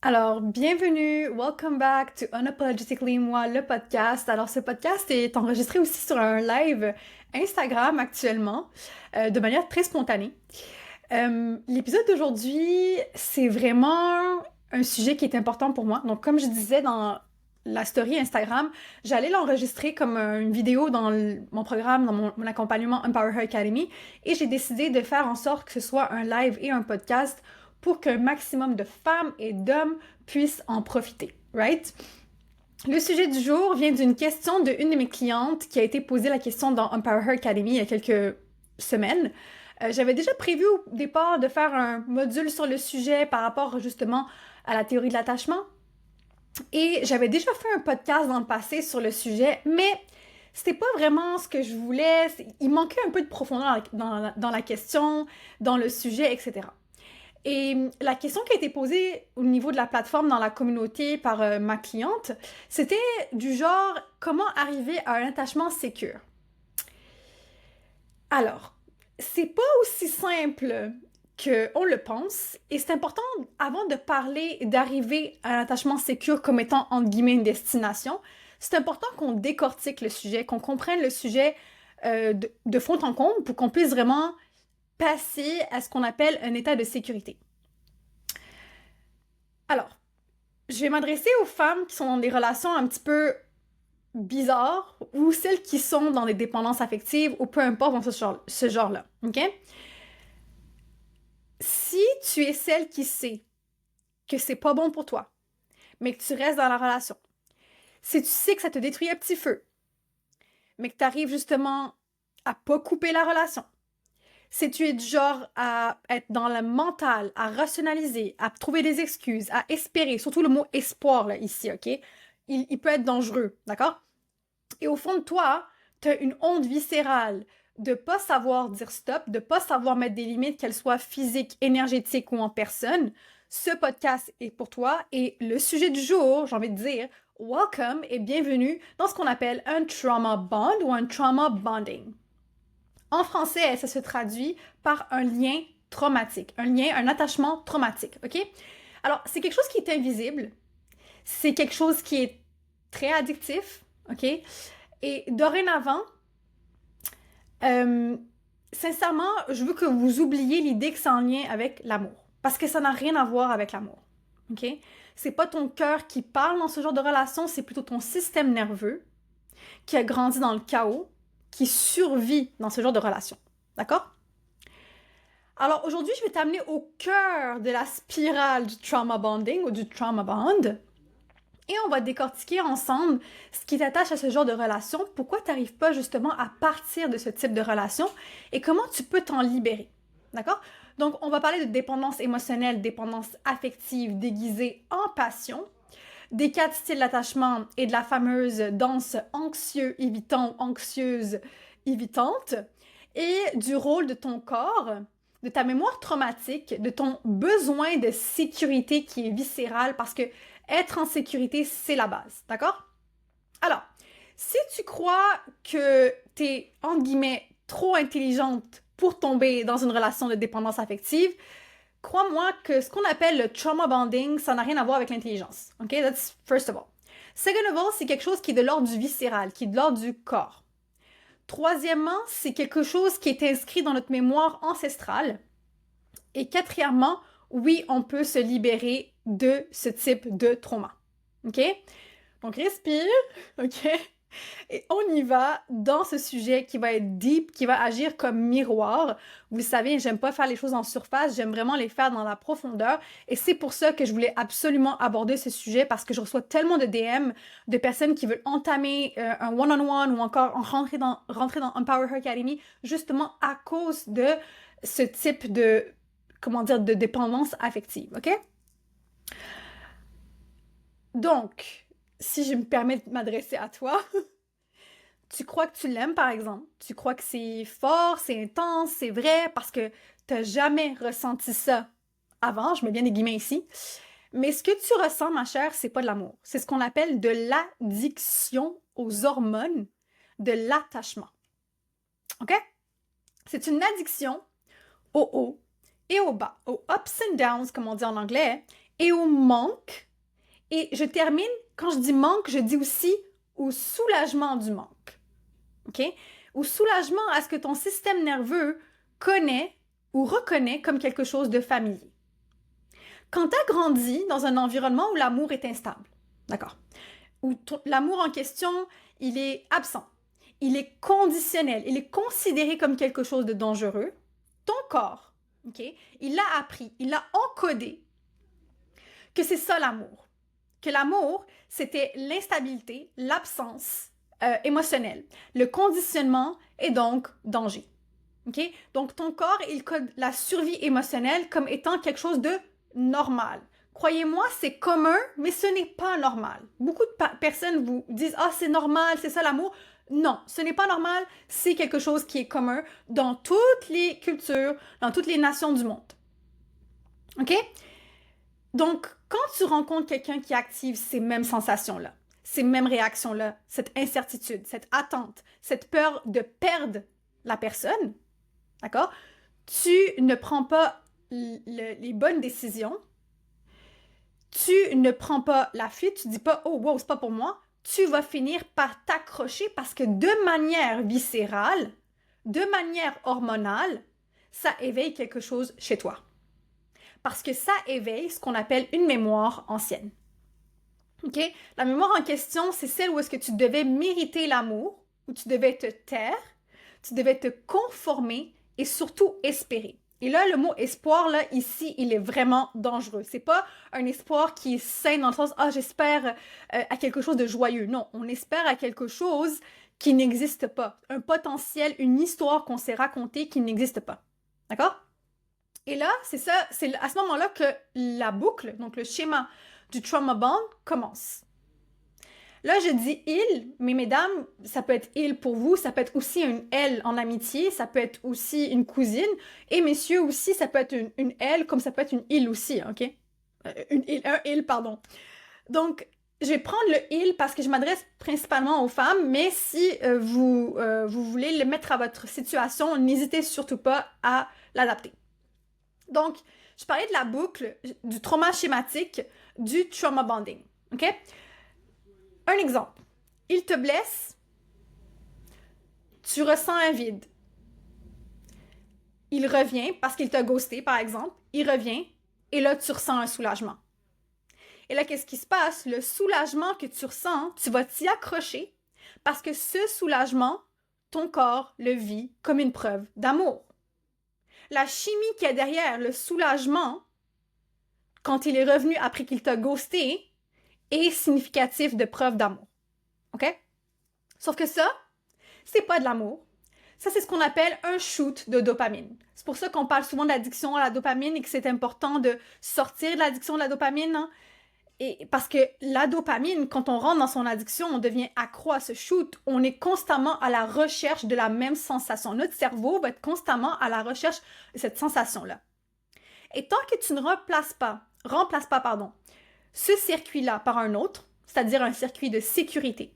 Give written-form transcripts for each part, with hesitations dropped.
Alors, bienvenue, welcome back to Unapologetically Moi, le podcast. Alors, ce podcast est enregistré aussi sur un live Instagram actuellement, de manière très spontanée. L'épisode d'aujourd'hui, c'est vraiment un sujet qui est important pour moi. Donc, comme je disais dans la story Instagram, j'allais l'enregistrer comme une vidéo dans mon programme, dans mon accompagnement Empower Her Academy, et j'ai décidé de faire en sorte que ce soit un live et un podcast pour qu'un maximum de femmes et d'hommes puissent en profiter, right? Le sujet du jour vient d'une question d'une de mes clientes qui a été posée la question dans Empower Her Academy il y a quelques semaines. J'avais déjà prévu au départ de faire un module sur le sujet par rapport justement à la théorie de l'attachement. Et j'avais déjà fait un podcast dans le passé sur le sujet, mais c'était pas vraiment ce que je voulais. Il manquait un peu de profondeur dans la question, dans le sujet, etc. Et la question qui a été posée au niveau de la plateforme dans la communauté par ma cliente, c'était du genre comment arriver à un attachement sécure. Alors, c'est pas aussi simple qu'on le pense, et c'est important, avant de parler d'arriver à un attachement sécure comme étant, entre guillemets, une destination, c'est important qu'on décortique le sujet, qu'on comprenne le sujet de fond en comble pour qu'on puisse vraiment passer à ce qu'on appelle un état de sécurité. Alors, je vais m'adresser aux femmes qui sont dans des relations un petit peu bizarres ou celles qui sont dans des dépendances affectives ou peu importe dans ce genre-là, ok? Si tu es celle qui sait que c'est pas bon pour toi, mais que tu restes dans la relation, si tu sais que ça te détruit à petit feu, mais que tu arrives justement à pas couper la relation, si tu es du genre à être dans le mental, à rationaliser, à trouver des excuses, à espérer, surtout le mot espoir là, ici, ok? Il peut être dangereux, d'accord? Et au fond de toi, tu as une honte viscérale de pas savoir dire stop, de pas savoir mettre des limites, qu'elles soient physiques, énergétiques ou en personne. Ce podcast est pour toi et le sujet du jour, j'ai envie de dire, welcome et bienvenue dans ce qu'on appelle un trauma bond ou un trauma bonding. En français, ça se traduit par un lien traumatique, un attachement traumatique, ok? Alors, c'est quelque chose qui est invisible, c'est quelque chose qui est très addictif, ok? Et dorénavant, euh, sincèrement, je veux que vous oubliez l'idée que c'est en lien avec l'amour. Parce que ça n'a rien à voir avec l'amour. OK? C'est pas ton cœur qui parle dans ce genre de relation, c'est plutôt ton système nerveux qui a grandi dans le chaos, qui survit dans ce genre de relation. D'accord? Alors aujourd'hui, je vais t'amener au cœur de la spirale du trauma bonding ou du trauma bond. Et on va décortiquer ensemble ce qui t'attache à ce genre de relation, pourquoi tu n'arrives pas justement à partir de ce type de relation et comment tu peux t'en libérer. D'accord? Donc, on va parler de dépendance émotionnelle, dépendance affective déguisée en passion, des quatre styles d'attachement et de la fameuse danse anxieux évitant, anxieuse évitante, et du rôle de ton corps, de ta mémoire traumatique, de ton besoin de sécurité qui est viscéral parce que être en sécurité, c'est la base. D'accord? Alors, si tu crois que t'es, entre guillemets, trop intelligente pour tomber dans une relation de dépendance affective, crois-moi que ce qu'on appelle le trauma bonding, ça n'a rien à voir avec l'intelligence. OK? That's first of all. Second of all, c'est quelque chose qui est de l'ordre du viscéral, qui est de l'ordre du corps. Troisièmement, c'est quelque chose qui est inscrit dans notre mémoire ancestrale. Et quatrièmement, oui, on peut se libérer de ce type de trauma. OK? Donc, respire, OK? Et on y va dans ce sujet qui va être deep, qui va agir comme miroir. Vous le savez, j'aime pas faire les choses en surface, j'aime vraiment les faire dans la profondeur. Et c'est pour ça que je voulais absolument aborder ce sujet parce que je reçois tellement de DM de personnes qui veulent entamer un one-on-one ou encore rentrer dans Empower Her Academy justement à cause de ce type de, comment dire, de dépendance affective, OK? Donc, si je me permets de m'adresser à toi, tu crois que tu l'aimes, par exemple. Tu crois que c'est fort, c'est intense, c'est vrai, parce que t'as jamais ressenti ça avant. Je mets bien des guillemets ici. Mais ce que tu ressens, ma chère, c'est pas de l'amour. C'est ce qu'on appelle de l'addiction aux hormones de l'attachement. OK? C'est une addiction au haut et au bas, aux ups and downs, comme on dit en anglais, et au manque. Et je termine, quand je dis manque, je dis aussi au soulagement du manque. OK? Au soulagement à ce que ton système nerveux connaît ou reconnaît comme quelque chose de familier. Quand tu as grandi dans un environnement où l'amour est instable, d'accord? Où l'amour en question, il est absent, il est conditionnel, il est considéré comme quelque chose de dangereux, ton corps, OK, il l'a appris, il l'a encodé que c'est ça l'amour. Que l'amour, c'était l'instabilité, l'absence émotionnelle, le conditionnement et donc danger. OK? Donc, ton corps, il code la survie émotionnelle comme étant quelque chose de normal. Croyez-moi, c'est commun, mais ce n'est pas normal. Beaucoup de personnes vous disent « Ah, c'est normal, c'est ça l'amour ». Non, ce n'est pas normal, c'est quelque chose qui est commun dans toutes les cultures, dans toutes les nations du monde. OK? Donc, quand tu rencontres quelqu'un qui active ces mêmes sensations-là, ces mêmes réactions-là, cette incertitude, cette attente, cette peur de perdre la personne, d'accord? Tu ne prends pas les bonnes décisions, tu ne prends pas la fuite, tu dis pas « Oh, wow, c'est pas pour moi », tu vas finir par t'accrocher parce que de manière viscérale, de manière hormonale, ça éveille quelque chose chez toi. Parce que ça éveille ce qu'on appelle une mémoire ancienne. OK? La mémoire en question, c'est celle où est-ce que tu devais mériter l'amour, où tu devais te taire, tu devais te conformer et surtout espérer. Et là, le mot espoir, là, ici, il est vraiment dangereux. C'est pas un espoir qui est sain dans le sens « Ah, j'espère à quelque chose de joyeux ». Non, on espère à quelque chose qui n'existe pas. Un potentiel, une histoire qu'on s'est racontée qui n'existe pas. D'accord? Et là, c'est à ce moment-là que la boucle, donc le schéma du trauma bond commence. Là, je dis il, mais mesdames, ça peut être il pour vous, ça peut être aussi une elle en amitié, ça peut être aussi une cousine, et messieurs aussi, ça peut être une elle, comme ça peut être une il aussi, OK? Un il, pardon. Donc, je vais prendre le il parce que je m'adresse principalement aux femmes, mais si vous voulez le mettre à votre situation, n'hésitez surtout pas à l'adapter. Donc, je parlais de la boucle, du trauma schématique, du trauma bonding. OK? Un exemple. Il te blesse, tu ressens un vide. Il revient parce qu'il t'a ghosté, par exemple. Il revient et là, tu ressens un soulagement. Et là, qu'est-ce qui se passe? Le soulagement que tu ressens, tu vas t'y accrocher parce que ce soulagement, ton corps le vit comme une preuve d'amour. La chimie qu'il y a derrière le soulagement, quand il est revenu après qu'il t'a ghosté, est significatif de preuve d'amour. OK? Sauf que ça, c'est pas de l'amour. Ça, c'est ce qu'on appelle un shoot de dopamine. C'est pour ça qu'on parle souvent d'addiction à la dopamine et que c'est important de sortir de l'addiction de la dopamine. Hein? Et parce que la dopamine, quand on rentre dans son addiction, on devient accro à ce shoot. On est constamment à la recherche de la même sensation. Notre cerveau va être constamment à la recherche de cette sensation-là. Et tant que tu ne remplaces pas, ce circuit-là par un autre, c'est-à-dire un circuit de sécurité,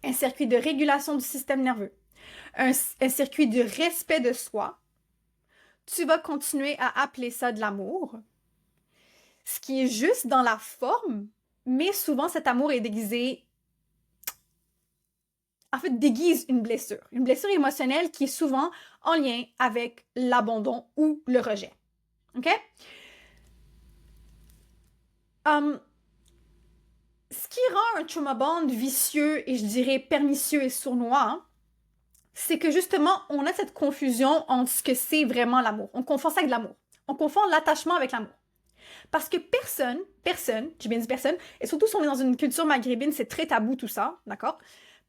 un circuit de régulation du système nerveux, un circuit de respect de soi, tu vas continuer à appeler ça de l'amour, ce qui est juste dans la forme, mais souvent cet amour est déguisé, déguise une blessure émotionnelle qui est souvent en lien avec l'abandon ou le rejet. OK? Ce qui rend un trauma bond vicieux et je dirais pernicieux et sournois, hein, c'est que justement, on a cette confusion entre ce que c'est vraiment l'amour. On confond ça avec l'amour. On confond l'attachement avec l'amour. Parce que personne, j'ai bien dit personne, et surtout si on est dans une culture maghrébine, c'est très tabou tout ça, d'accord?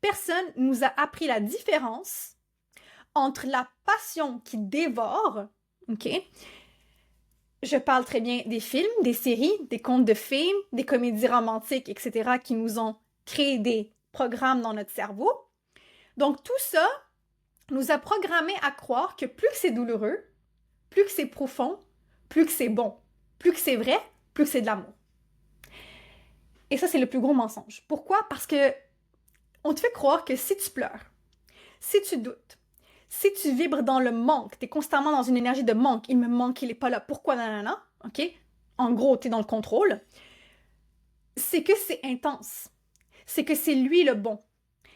Personne nous a appris la différence entre la passion qui dévore, OK? Je parle très bien des films, des séries, des contes de fées, des comédies romantiques, etc., qui nous ont créé des programmes dans notre cerveau. Donc tout ça nous a programmés à croire que plus que c'est douloureux, plus que c'est profond, plus que c'est bon, plus que c'est vrai, plus que c'est de l'amour. Et ça, c'est le plus gros mensonge. Pourquoi? Parce que on te fait croire que si tu pleures, si tu doutes, si tu vibres dans le manque, tu es constamment dans une énergie de manque, il me manque, il n'est pas là, pourquoi, nanana, OK? en gros, tu es dans le contrôle, c'est que c'est intense. C'est que c'est lui le bon.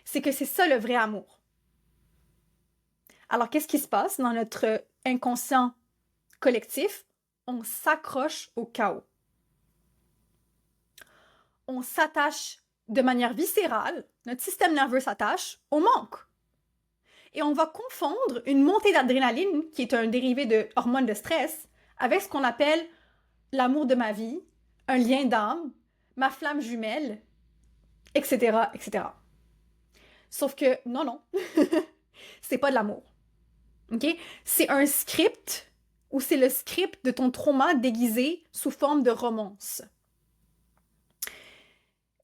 C'est que c'est ça le vrai amour. Alors, qu'est-ce qui se passe dans notre inconscient collectif? On s'accroche au chaos. On s'attache de manière viscérale, notre système nerveux s'attache au manque. Et on va confondre une montée d'adrénaline, qui est un dérivé de hormone de stress, avec ce qu'on appelle l'amour de ma vie, un lien d'âme, ma flamme jumelle, etc., etc. Sauf que, non, c'est pas de l'amour. OK? C'est un script, ou c'est le script de ton trauma déguisé sous forme de romance.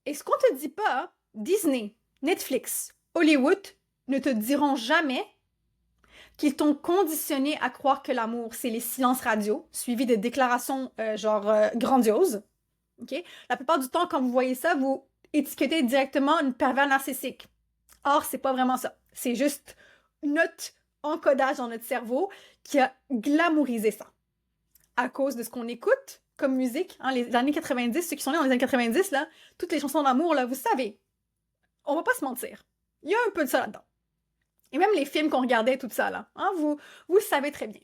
Et ce qu'on te dit pas, Disney, Netflix, Hollywood ne te diront jamais qu'ils t'ont conditionné à croire que l'amour, c'est les silences radio, suivis de déclarations grandioses. Okay? La plupart du temps, quand vous voyez ça, vous étiquetez directement une pervers narcissique. Or, c'est pas vraiment ça. C'est juste notre encodage dans notre cerveau qui a glamourisé ça. À cause de ce qu'on écoute comme musique, hein, les années 90, ceux qui sont nés dans les années 90, là, toutes les chansons d'amour, là, vous savez, on va pas se mentir. Il y a un peu de ça là-dedans. Et même les films qu'on regardait, tout ça, là, hein, vous le savez très bien.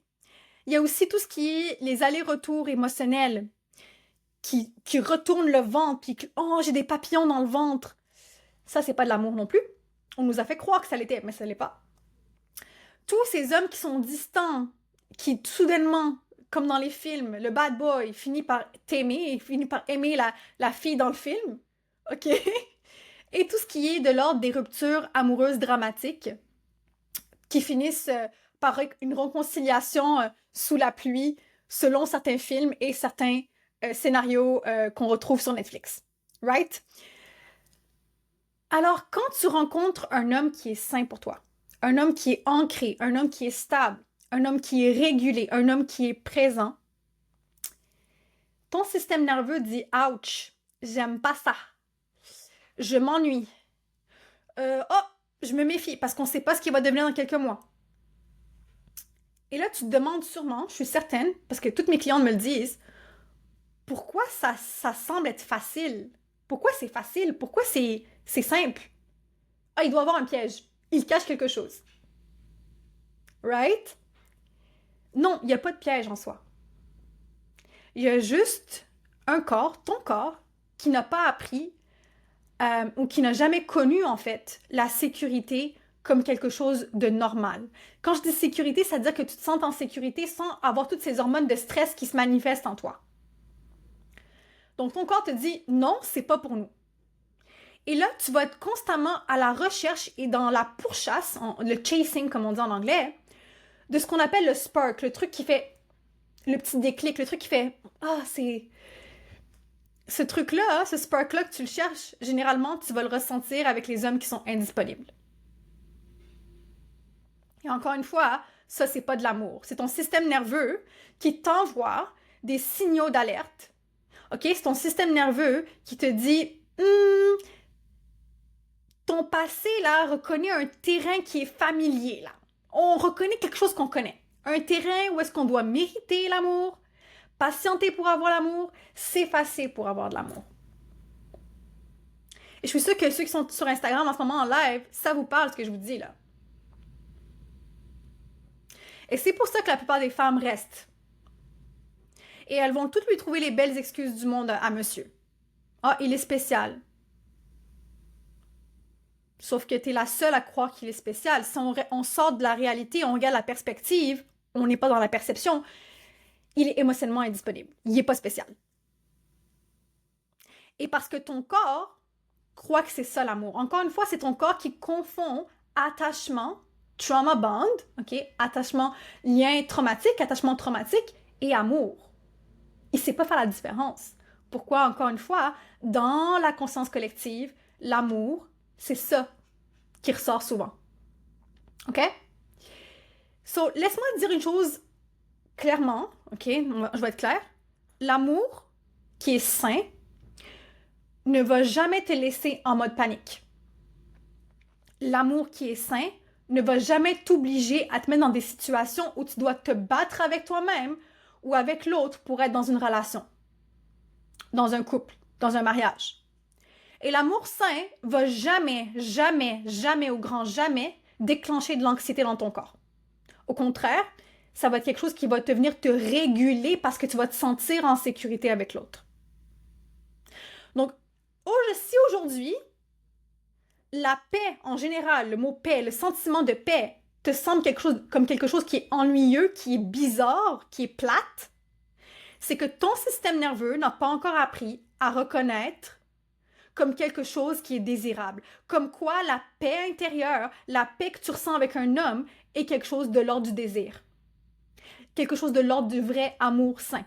Il y a aussi tout ce qui est les allers-retours émotionnels qui retournent le ventre, puis oh, j'ai des papillons dans le ventre. Ça, c'est pas de l'amour non plus. On nous a fait croire que ça l'était, mais ça l'est pas. Tous ces hommes qui sont distants, qui soudainement, comme dans les films, le bad boy finit par t'aimer, finit par aimer la fille dans le film, ok? Et tout ce qui est de l'ordre des ruptures amoureuses dramatiques, qui finissent par une réconciliation sous la pluie, selon certains films et certains scénarios qu'on retrouve sur Netflix. Right? Alors, quand tu rencontres un homme qui est sain pour toi, un homme qui est ancré, un homme qui est stable, un homme qui est régulé, un homme qui est présent, ton système nerveux dit « Ouch, j'aime pas ça. Je m'ennuie. Je me méfie parce qu'on ne sait pas ce qu'il va devenir dans quelques mois. » Et là, tu te demandes sûrement, je suis certaine, parce que toutes mes clientes me le disent, pourquoi ça semble être facile? Pourquoi c'est facile? Pourquoi c'est simple? Ah, il doit y avoir un piège. Il cache quelque chose. Right? Non, il n'y a pas de piège en soi. Il y a juste un corps, ton corps, qui n'a pas appris ou qui n'a jamais connu, en fait, la sécurité comme quelque chose de normal. Quand je dis sécurité, ça veut dire que tu te sens en sécurité sans avoir toutes ces hormones de stress qui se manifestent en toi. Donc, ton corps te dit « Non, c'est pas pour nous ». Et là, tu vas être constamment à la recherche et dans la pourchasse, le chasing, comme on dit en anglais, de ce qu'on appelle le spark, le truc qui fait le petit déclic, le truc qui fait « Ah, c'est... » Ce truc-là, ce spark-là que tu le cherches, généralement, tu vas le ressentir avec les hommes qui sont indisponibles. Et encore une fois, ça, c'est pas de l'amour. C'est ton système nerveux qui t'envoie des signaux d'alerte. OK? C'est ton système nerveux qui te dit ton passé, là, reconnaît un terrain qui est familier, là. On reconnaît quelque chose qu'on connaît. Un terrain où est-ce qu'on doit mériter l'amour, patienter pour avoir l'amour, s'effacer pour avoir de l'amour. Et je suis sûre que ceux qui sont sur Instagram en ce moment en live, ça vous parle ce que je vous dis, là. Et c'est pour ça que la plupart des femmes restent. Et elles vont toutes lui trouver les belles excuses du monde à monsieur. Ah, il est spécial. Sauf que tu es la seule à croire qu'il est spécial. Si on sort de la réalité, on regarde la perspective, on n'est pas dans la perception, il est émotionnellement indisponible. Il n'est pas spécial. Et parce que ton corps croit que c'est ça l'amour. Encore une fois, c'est ton corps qui confond attachement, trauma bond, ok, attachement, lien traumatique, attachement traumatique et amour. Il ne sait pas faire la différence. Pourquoi, encore une fois, dans la conscience collective, l'amour, c'est ça qui ressort souvent. OK? So, laisse-moi te dire une chose clairement, OK? Je vais être claire. L'amour qui est sain ne va jamais te laisser en mode panique. L'amour qui est sain ne va jamais t'obliger à te mettre dans des situations où tu dois te battre avec toi-même ou avec l'autre pour être dans une relation. dans un couple, dans un mariage. Et l'amour sain va jamais, jamais, jamais, au grand jamais, déclencher de l'anxiété dans ton corps. Au contraire, ça va être quelque chose qui va te venir te réguler parce que tu vas te sentir en sécurité avec l'autre. Donc, si aujourd'hui, la paix en général, le mot paix, le sentiment de paix, te semble comme quelque chose qui est ennuyeux, qui est bizarre, qui est plate, c'est que ton système nerveux n'a pas encore appris à reconnaître comme quelque chose qui est désirable. Comme quoi la paix intérieure, la paix que tu ressens avec un homme est quelque chose de l'ordre du désir. Quelque chose de l'ordre du vrai amour sain.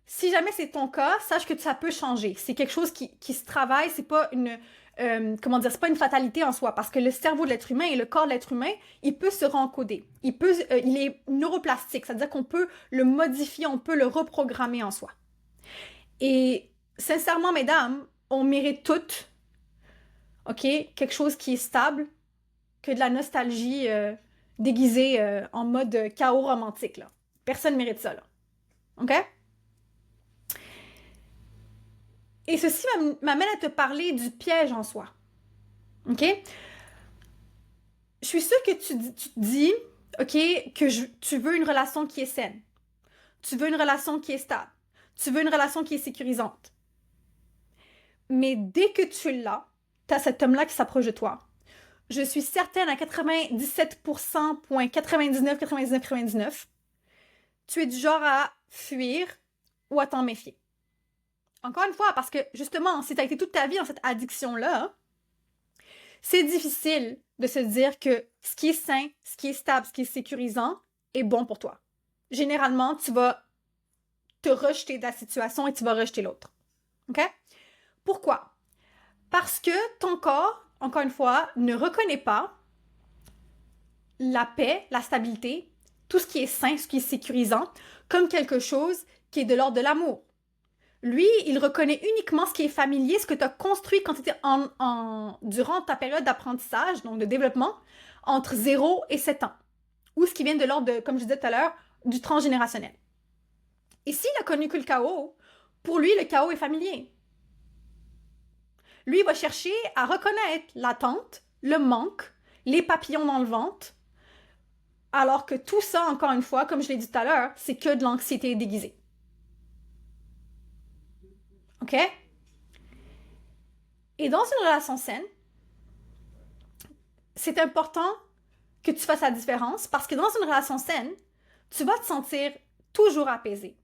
Si jamais c'est ton cas, sache que ça peut changer. C'est quelque chose qui se travaille, c'est pas c'est pas une fatalité en soi, parce que le cerveau de l'être humain et le corps de l'être humain, il peut se rencoder. Il est neuroplastique, c'est-à-dire qu'on peut le modifier, on peut le reprogrammer en soi. Et sincèrement, mesdames, on mérite toutes, OK, quelque chose qui est stable, que de la nostalgie déguisée en mode chaos romantique, là. Personne ne mérite ça, là. OK? Et ceci m'amène à te parler du piège en soi. OK? Je suis sûre que tu te dis, OK, que tu veux une relation qui est saine. Tu veux une relation qui est stable. Tu veux une relation qui est sécurisante. Mais dès que tu l'as, tu as cet homme-là qui s'approche de toi. Je suis certaine à 97%,99, tu es du genre à fuir ou à t'en méfier. Encore une fois, parce que justement, si tu as été toute ta vie dans cette addiction-là, c'est difficile de se dire que ce qui est sain, ce qui est stable, ce qui est sécurisant est bon pour toi. Généralement, tu vas te rejeter de la situation et tu vas rejeter l'autre. OK? Pourquoi? Parce que ton corps, encore une fois, ne reconnaît pas la paix, la stabilité, tout ce qui est sain, ce qui est sécurisant, comme quelque chose qui est de l'ordre de l'amour. Lui, il reconnaît uniquement ce qui est familier, ce que tu as construit quand tu étais durant ta période d'apprentissage, donc de développement, entre 0 et 7 ans. Ou ce qui vient de l'ordre, comme je disais tout à l'heure, du transgénérationnel. Et s'il a connu que le chaos, pour lui, le chaos est familier. Lui, il va chercher à reconnaître l'attente, le manque, les papillons dans le ventre, alors que tout ça, encore une fois, comme je l'ai dit tout à l'heure, c'est que de l'anxiété déguisée. OK? Et dans une relation saine, c'est important que tu fasses la différence parce que dans une relation saine, tu vas te sentir toujours apaisé,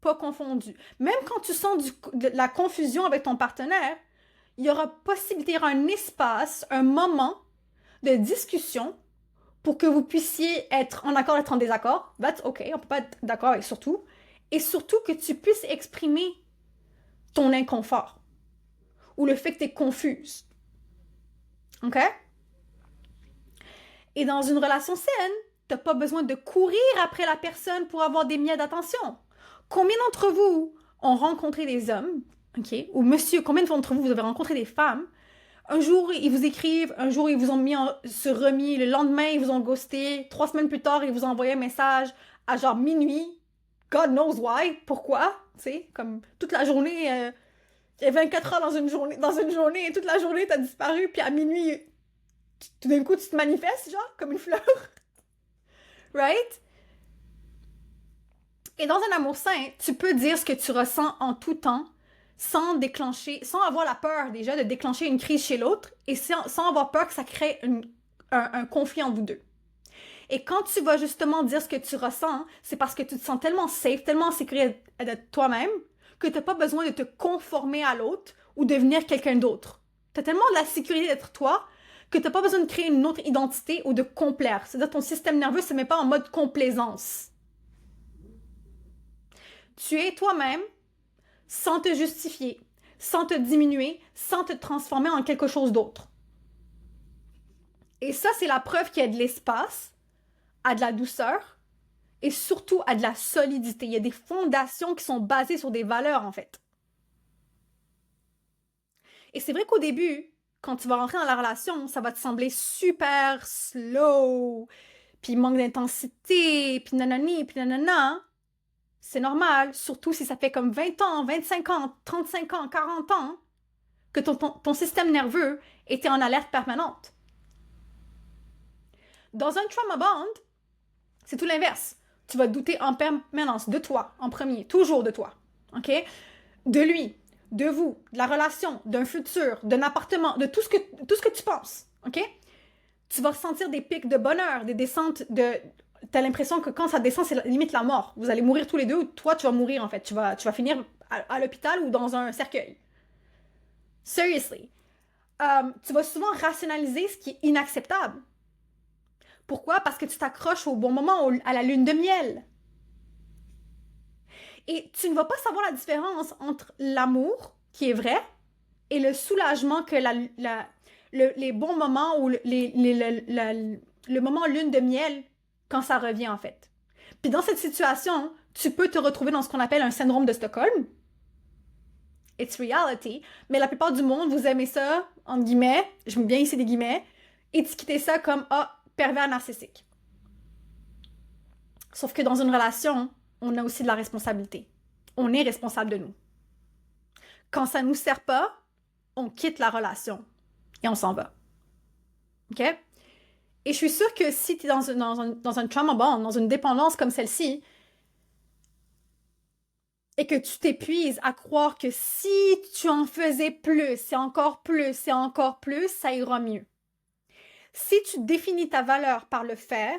pas confondu. Même quand tu sens de la confusion avec ton partenaire, il y aura possibilité, il y aura un espace, un moment de discussion pour que vous puissiez être en accord, être en désaccord. That's OK, on peut pas être d'accord avec surtout. Et surtout que tu puisses exprimer ton inconfort ou le fait que tu es confuse. OK? Et dans une relation saine, tu n'as pas besoin de courir après la personne pour avoir des miens d'attention. Combien d'entre vous ont rencontré des hommes, OK? Ou monsieur, combien d'entre vous avez rencontré des femmes? Un jour, ils vous écrivent, un jour, ils vous ont remis, le lendemain, ils vous ont ghosté, 3 semaines plus tard, ils vous ont envoyé un message à genre minuit. God knows why, pourquoi, tu sais, comme toute la journée, il y a 24 heures dans une journée, et toute la journée, t'as disparu, puis à minuit, tout d'un coup, tu te manifestes, genre, comme une fleur. Right? Et dans un amour sain, tu peux dire ce que tu ressens en tout temps, sans avoir la peur déjà de déclencher une crise chez l'autre, et sans avoir peur que ça crée un conflit entre vous deux. Et quand tu vas justement dire ce que tu ressens, c'est parce que tu te sens tellement safe, tellement en sécurité de toi-même, que tu n'as pas besoin de te conformer à l'autre ou devenir quelqu'un d'autre. Tu as tellement de la sécurité d'être toi que tu n'as pas besoin de créer une autre identité ou de complaire. C'est-à-dire que ton système nerveux ne se met pas en mode complaisance. Tu es toi-même sans te justifier, sans te diminuer, sans te transformer en quelque chose d'autre. Et ça, c'est la preuve qu'il y a de l'espace, à de la douceur et surtout à de la solidité. Il y a des fondations qui sont basées sur des valeurs, en fait. Et c'est vrai qu'au début, quand tu vas rentrer dans la relation, ça va te sembler super slow, puis manque d'intensité, puis nanani, puis nanana. C'est normal, surtout si ça fait comme 20 ans, 25 ans, 35 ans, 40 ans, que ton système nerveux était en alerte permanente. Dans un trauma bond, c'est tout l'inverse. Tu vas douter en permanence de toi, en premier, toujours de toi. OK? De lui, de vous, de la relation, d'un futur, d'un appartement, de tout ce que tu penses. OK? Tu vas ressentir des pics de bonheur, des descentes de... T'as l'impression que quand ça descend, c'est limite la mort. Vous allez mourir tous les deux, ou toi, tu vas mourir, en fait. Tu vas finir à l'hôpital ou dans un cercueil. Seriously. Tu vas souvent rationaliser ce qui est inacceptable. Pourquoi? Parce que tu t'accroches au bon moment, à la lune de miel. Et tu ne vas pas savoir la différence entre l'amour, qui est vrai, et le soulagement que les bons moments ou le moment lune de miel, quand ça revient, en fait. Puis dans cette situation, tu peux te retrouver dans ce qu'on appelle un syndrome de Stockholm. It's reality. Mais la plupart du monde, vous aimez ça, entre guillemets, je mets bien ici des guillemets, étiqueter ça comme, pervers narcissique. Sauf que dans une relation, on a aussi de la responsabilité. On est responsable de nous. Quand ça ne nous sert pas, on quitte la relation et on s'en va. OK? Et je suis sûre que si tu es dans un trauma bond, dans une dépendance comme celle-ci, et que tu t'épuises à croire que si tu en faisais plus, c'est encore plus, c'est encore plus, ça ira mieux. Si tu définis ta valeur par le faire,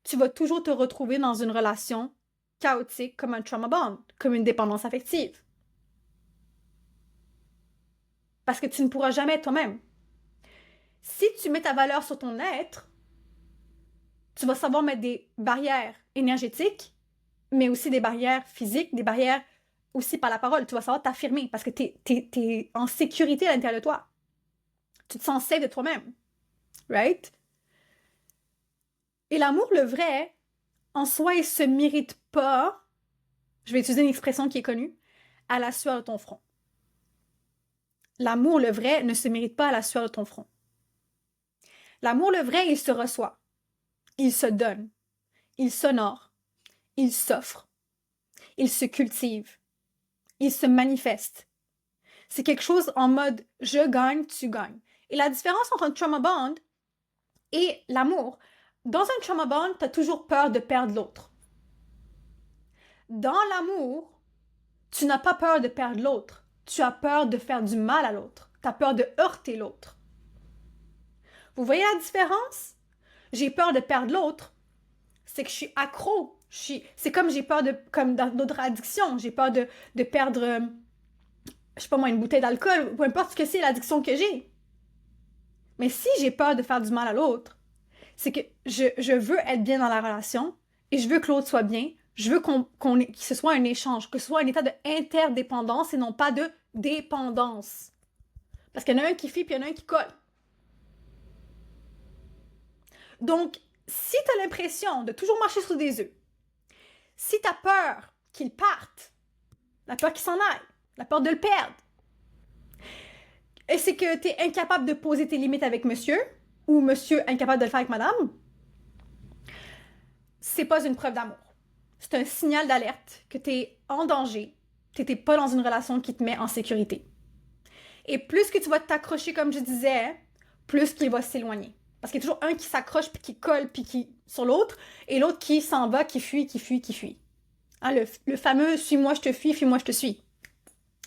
tu vas toujours te retrouver dans une relation chaotique comme un trauma bond, comme une dépendance affective. Parce que tu ne pourras jamais être toi-même. Si tu mets ta valeur sur ton être, tu vas savoir mettre des barrières énergétiques, mais aussi des barrières physiques, des barrières aussi par la parole. Tu vas savoir t'affirmer parce que t'es en sécurité à l'intérieur de toi. Tu te sens safe de toi-même. Right? Et l'amour, le vrai, en soi, il se mérite pas, je vais utiliser une expression qui est connue, à la sueur de ton front. L'amour, le vrai, ne se mérite pas à la sueur de ton front. L'amour, le vrai, il se reçoit. Il se donne. Il s'honore. Il s'offre. Il se cultive. Il se manifeste. C'est quelque chose en mode « je gagne, tu gagnes ». Et la différence entre un trauma bond et l'amour, dans un trauma bond, tu as toujours peur de perdre l'autre. Dans l'amour, tu n'as pas peur de perdre l'autre. Tu as peur de faire du mal à l'autre. Tu as peur de heurter l'autre. Vous voyez la différence? J'ai peur de perdre l'autre. C'est que je suis accro. C'est comme j'ai peur de, comme dans d'autres addictions, j'ai peur de perdre, je sais pas moi, une bouteille d'alcool, peu importe ce que c'est l'addiction que j'ai. Mais si j'ai peur de faire du mal à l'autre, c'est que je veux être bien dans la relation et je veux que l'autre soit bien. Je veux que ce soit un échange, que ce soit un état d'interdépendance et non pas de dépendance. Parce qu'il y en a un qui fuit puis il y en a un qui colle. Donc, si tu as l'impression de toujours marcher sur des œufs, si tu as peur qu'il parte, la peur qu'il s'en aille, la peur de le perdre, et c'est que tu es incapable de poser tes limites avec monsieur, ou monsieur incapable de le faire avec madame, c'est pas une preuve d'amour. C'est un signal d'alerte que tu es en danger, tu n'étais pas dans une relation qui te met en sécurité. Et plus que tu vas t'accrocher, comme je disais, plus qu'il va s'éloigner. Parce qu'il y a toujours un qui s'accroche, puis qui colle, puis qui sur l'autre, et l'autre qui s'en va, qui fuit, qui fuit, qui fuit. Hein, le fameux « suis-moi, je te fuis, fuis-moi, je te suis ».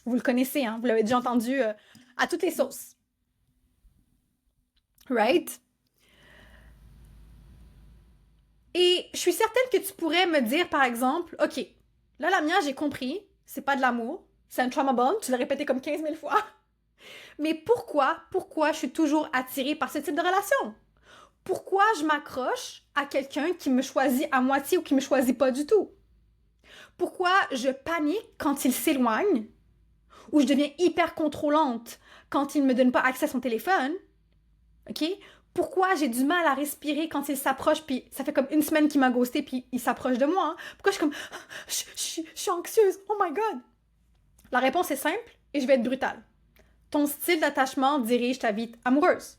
Vous le connaissez, hein? Vous l'avez déjà entendu à toutes les sauces. Right? Et je suis certaine que tu pourrais me dire, par exemple, « OK, là, la mienne, j'ai compris, c'est pas de l'amour, c'est un trauma bond, tu l'as répété comme 15 000 fois. Mais pourquoi je suis toujours attirée par ce type de relation? Pourquoi je m'accroche à quelqu'un qui me choisit à moitié ou qui me choisit pas du tout? Pourquoi je panique quand il s'éloigne? Ou je deviens hyper contrôlante quand il ne me donne pas accès à son téléphone? OK? Pourquoi j'ai du mal à respirer quand il s'approche, puis ça fait comme une semaine qu'il m'a ghosté, puis il s'approche de moi? Hein? Pourquoi je suis comme... Je suis anxieuse. Oh my God! La réponse est simple et je vais être brutale. Ton style d'attachement dirige ta vie amoureuse.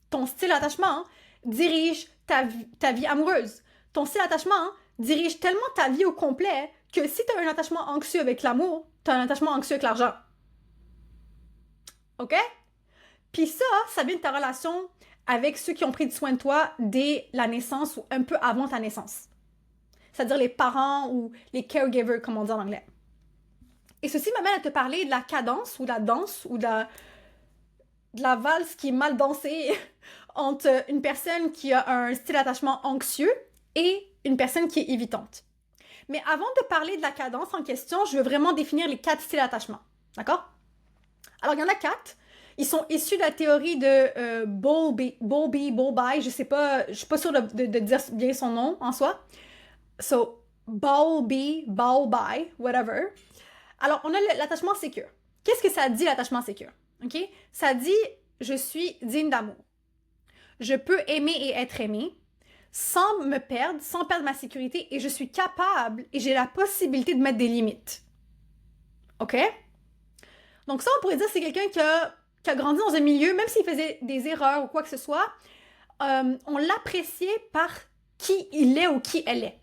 Ton style d'attachement dirige ta vie amoureuse. Ton style d'attachement dirige tellement ta vie au complet que si tu as un attachement anxieux avec l'amour, tu as un attachement anxieux avec l'argent. OK? Puis ça vient de ta relation avec ceux qui ont pris soin de toi dès la naissance ou un peu avant ta naissance. C'est-à-dire les parents ou les caregivers, comme on dit en anglais. Et ceci m'amène à te parler de la cadence ou de la danse ou de la valse qui est mal dansée entre une personne qui a un style d'attachement anxieux et une personne qui est évitante. Mais avant de parler de la cadence en question, je veux vraiment définir les 4 styles d'attachement. D'accord? Alors, il y en a 4. Ils sont issus de la théorie de Bowlby, je suis pas sûre de dire bien son nom en soi. So, Bowlby, whatever. Alors, on a l'attachement sécure. Qu'est-ce que ça dit, l'attachement sécure? OK? Ça dit, je suis digne d'amour. Je peux aimer et être aimé sans me perdre, sans perdre ma sécurité, et je suis capable et j'ai la possibilité de mettre des limites. OK? Donc ça, on pourrait dire que c'est quelqu'un qui a grandi dans un milieu, même s'il faisait des erreurs ou quoi que ce soit, on l'appréciait par qui il est ou qui elle est.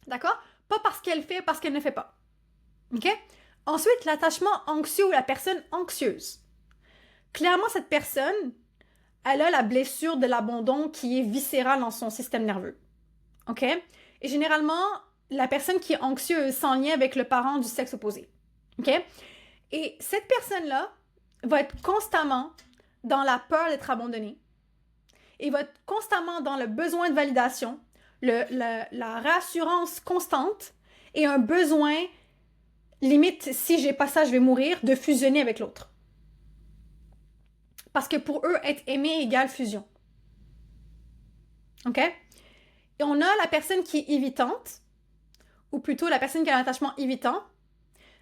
D'accord? Pas parce qu'elle fait, parce qu'elle ne fait pas. OK? Ensuite, l'attachement anxieux ou la personne anxieuse. Clairement, cette personne, elle a la blessure de l'abandon qui est viscérale dans son système nerveux. OK? Et généralement, la personne qui est anxieuse s'en lien avec le parent du sexe opposé. OK? Et cette personne-là va être constamment dans la peur d'être abandonnée et va être constamment dans le besoin de validation, la réassurance constante et un besoin, limite, si j'ai pas ça, je vais mourir, de fusionner avec l'autre. Parce que pour eux, être aimé égale fusion. OK? Et on a la personne qui est évitante, ou plutôt la personne qui a un attachement évitant.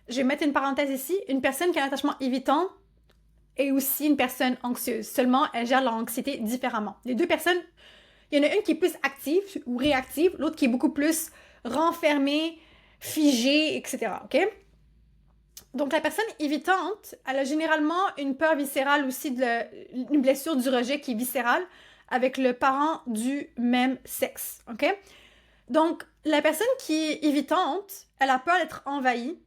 Je vais mettre une parenthèse ici. Une personne qui a un attachement évitant est aussi une personne anxieuse. Seulement, elle gère l'anxiété différemment. Les deux personnes, il y en a une qui est plus active ou réactive, l'autre qui est beaucoup plus renfermée, figée, etc. OK? Donc, la personne évitante, elle a généralement une peur viscérale aussi, une blessure du rejet qui est viscérale avec le parent du même sexe. OK? Donc, la personne qui est évitante, elle a peur d'être envahie.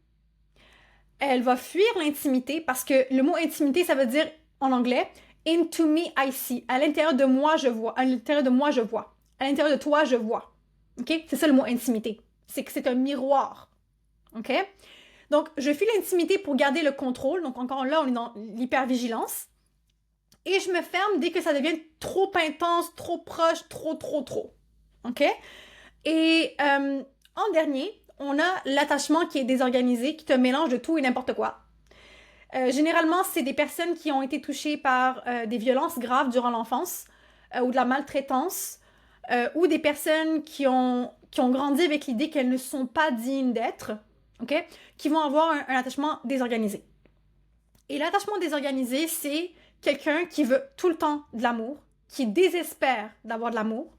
Elle va fuir l'intimité parce que le mot intimité, ça veut dire, en anglais, into me, I see. À l'intérieur de moi, je vois. À l'intérieur de moi, je vois. À l'intérieur de toi, je vois. OK? C'est ça le mot intimité. C'est que c'est un miroir. OK? Donc, je fuis l'intimité pour garder le contrôle. Donc, encore là, on est dans l'hypervigilance. Et je me ferme dès que ça devient trop intense, trop proche, trop. OK? Et en dernier, on a l'attachement qui est désorganisé, qui te mélange de tout et n'importe quoi. Généralement, c'est des personnes qui ont été touchées par des violences graves durant l'enfance ou de la maltraitance ou des personnes qui ont grandi avec l'idée qu'elles ne sont pas dignes d'être, OK? Qui vont avoir un attachement désorganisé. Et l'attachement désorganisé, c'est quelqu'un qui veut tout le temps de l'amour, qui désespère d'avoir de l'amour,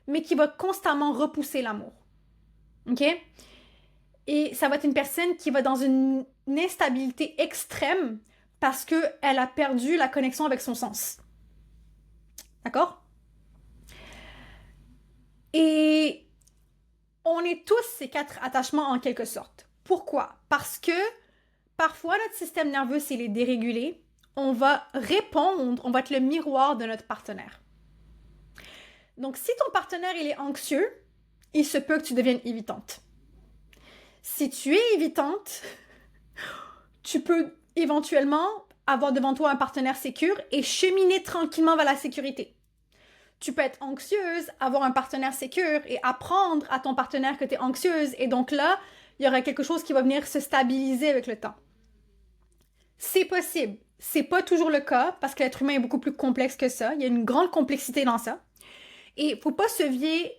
mais qui va constamment repousser l'amour. OK? Et ça va être une personne qui va dans une instabilité extrême parce qu'elle a perdu la connexion avec son sens. D'accord? Et on est tous ces 4 attachements en quelque sorte. Pourquoi? Parce que parfois notre système nerveux, s'il est dérégulé, on va répondre, on va être le miroir de notre partenaire. Donc si ton partenaire il est anxieux, il se peut que tu deviennes évitante. Si tu es évitante, tu peux éventuellement avoir devant toi un partenaire sécure et cheminer tranquillement vers la sécurité. Tu peux être anxieuse, avoir un partenaire sécure et apprendre à ton partenaire que tu es anxieuse. Et donc là, il y aura quelque chose qui va venir se stabiliser avec le temps. C'est possible. C'est pas toujours le cas parce que l'être humain est beaucoup plus complexe que ça. Il y a une grande complexité dans ça. Et il ne faut pas se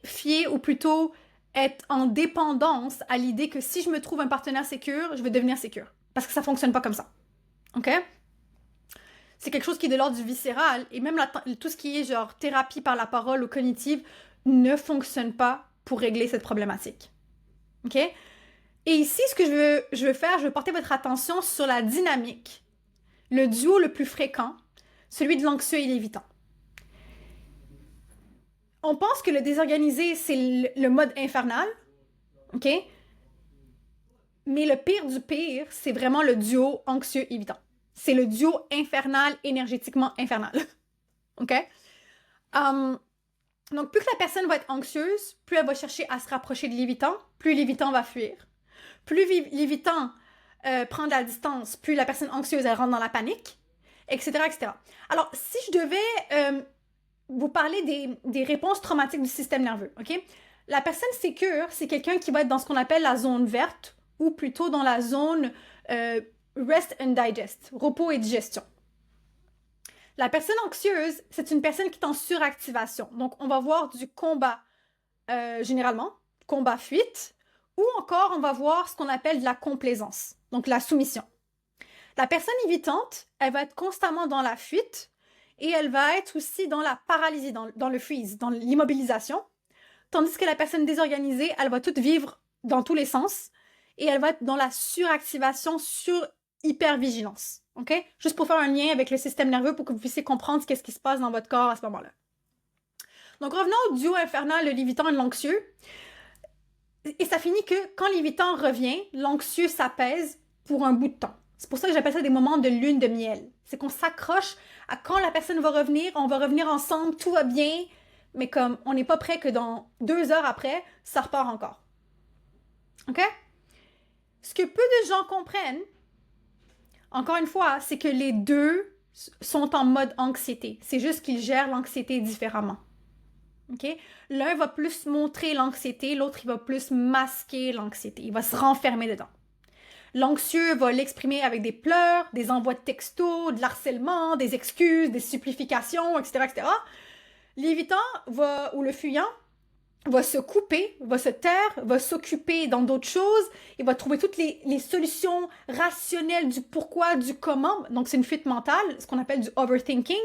fier ou plutôt être en dépendance à l'idée que si je me trouve un partenaire sécure, je vais devenir sécure. Parce que ça ne fonctionne pas comme ça. OK? C'est quelque chose qui est de l'ordre du viscéral et même tout ce qui est genre thérapie par la parole ou cognitive ne fonctionne pas pour régler cette problématique. OK? Et ici, ce que je veux faire, je veux porter votre attention sur la dynamique, le duo le plus fréquent, celui de l'anxieux et l'évitant. On pense que le désorganisé, c'est le mode infernal, OK? Mais le pire du pire, c'est vraiment le duo anxieux-évitant. C'est le duo infernal, énergétiquement infernal. OK? Donc, plus que la personne va être anxieuse, plus elle va chercher à se rapprocher de l'évitant, plus l'évitant va fuir. Plus l'évitant prend de la distance, plus la personne anxieuse, elle rentre dans la panique, etc., etc. Alors, si je devais vous parler des réponses traumatiques du système nerveux, OK? La personne sécure, c'est quelqu'un qui va être dans ce qu'on appelle la zone verte, ou plutôt dans la zone rest and digest, repos et digestion. La personne anxieuse, c'est une personne qui est en suractivation. Donc, on va voir du combat, généralement, combat-fuite, ou encore, on va voir ce qu'on appelle de la complaisance, donc la soumission. La personne évitante, elle va être constamment dans la fuite et elle va être aussi dans la paralysie, dans le freeze, dans l'immobilisation. Tandis que la personne désorganisée, elle va tout vivre dans tous les sens et elle va être dans la suractivation, hypervigilance. OK? Juste pour faire un lien avec le système nerveux pour que vous puissiez comprendre ce qui se passe dans votre corps à ce moment-là. Donc, revenons au duo infernal, le l'évitant et l'anxieux. Et ça finit que quand l'évitant revient, l'anxieux s'apaise pour un bout de temps. C'est pour ça que j'appelle ça des moments de lune de miel. C'est qu'on s'accroche à quand la personne va revenir, on va revenir ensemble, tout va bien, mais comme on n'est pas prêt que dans 2 heures après, ça repart encore. OK? Ce que peu de gens comprennent, encore une fois, c'est que les deux sont en mode anxiété. C'est juste qu'ils gèrent l'anxiété différemment. OK? L'un va plus montrer l'anxiété, l'autre, il va plus masquer l'anxiété. Il va se renfermer dedans. L'anxieux va l'exprimer avec des pleurs, des envois de textos, de l'harcèlement, des excuses, des supplications, etc., etc. L'évitant ou le fuyant va se couper, va se taire, va s'occuper dans d'autres choses, il va trouver toutes les solutions rationnelles du pourquoi, du comment. Donc, c'est une fuite mentale, ce qu'on appelle du overthinking.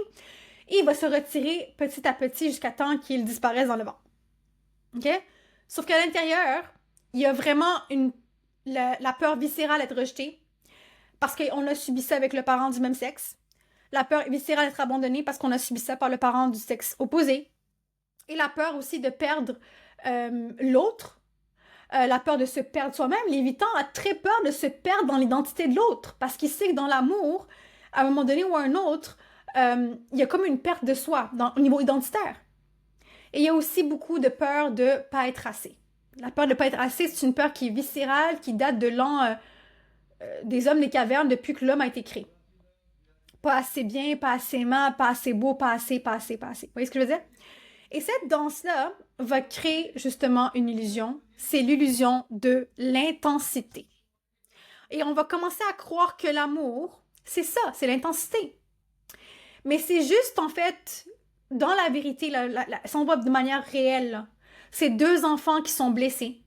Et il va se retirer petit à petit jusqu'à temps qu'il disparaisse dans le vent. OK? Sauf qu'à l'intérieur, il y a vraiment la peur viscérale d'être rejeté parce qu'on a subi ça avec le parent du même sexe. La peur viscérale d'être abandonné parce qu'on a subi ça par le parent du sexe opposé. Et la peur aussi de perdre l'autre. La peur de se perdre soi-même. L'évitant a très peur de se perdre dans l'identité de l'autre parce qu'il sait que dans l'amour, à un moment donné ou à un autre, il y a comme une perte de soi au niveau identitaire. Et il y a aussi beaucoup de peur de ne pas être assez. La peur de ne pas être assez, c'est une peur qui est viscérale, qui date de l'an des hommes des cavernes depuis que l'homme a été créé. Pas assez bien, pas assez aimant, pas assez beau, pas assez, pas assez, pas assez. Vous voyez ce que je veux dire? Et cette danse-là va créer justement une illusion. C'est l'illusion de l'intensité. Et on va commencer à croire que l'amour, c'est ça, c'est l'intensité. Mais c'est juste, en fait, dans la vérité, si on voit de manière réelle, c'est 2 enfants qui sont blessés,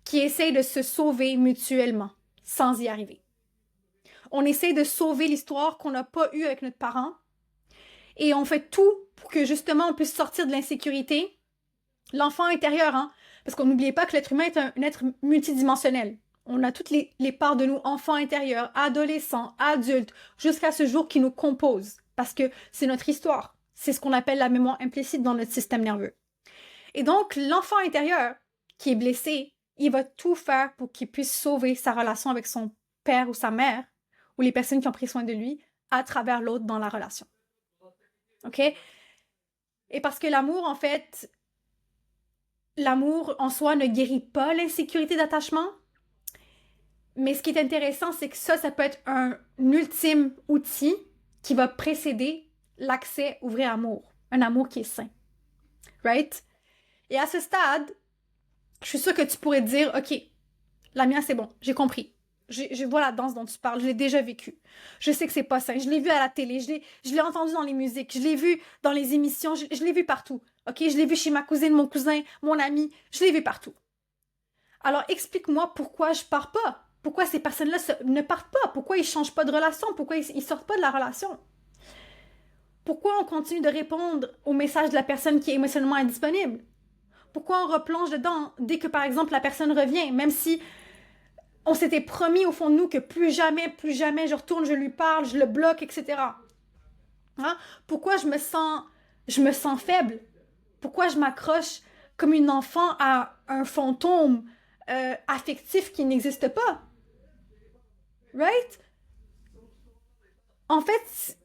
qui essayent de se sauver mutuellement, sans y arriver. On essaie de sauver l'histoire qu'on n'a pas eue avec notre parent, et on fait tout pour que, justement, on puisse sortir de l'insécurité. L'enfant intérieur, hein, parce qu'on n'oublie pas que l'être humain est un être multidimensionnel. On a toutes les parts de nous, enfants intérieurs, adolescents, adultes, jusqu'à ce jour qui nous composent. Parce que c'est notre histoire. C'est ce qu'on appelle la mémoire implicite dans notre système nerveux. Et donc, l'enfant intérieur qui est blessé, il va tout faire pour qu'il puisse sauver sa relation avec son père ou sa mère, ou les personnes qui ont pris soin de lui, à travers l'autre dans la relation. OK? Et parce que l'amour, en fait, l'amour en soi ne guérit pas l'insécurité d'attachement. Mais ce qui est intéressant, c'est que ça peut être un ultime outil qui va précéder l'accès au vrai amour. Un amour qui est sain. Right? Et à ce stade, je suis sûre que tu pourrais te dire, OK, Lamia, c'est bon, j'ai compris. Je vois la danse dont tu parles, je l'ai déjà vécue. Je sais que c'est pas sain. Je l'ai vu à la télé, je l'ai entendu dans les musiques, je l'ai vu dans les émissions, je l'ai vu partout. OK? Je l'ai vu chez ma cousine, mon cousin, mon ami, je l'ai vu partout. Alors, explique-moi pourquoi je pars pas. Pourquoi ces personnes-là ne partent pas? Pourquoi ils changent pas de relation? Pourquoi ils sortent pas de la relation? Pourquoi on continue de répondre au message de la personne qui est émotionnellement indisponible? Pourquoi on replonge dedans dès que, par exemple, la personne revient, même si on s'était promis au fond de nous que plus jamais, je retourne, je lui parle, je le bloque, etc. Hein? Pourquoi je me sens faible? Pourquoi je m'accroche comme une enfant à un fantôme affectif qui n'existe pas? Right? En fait,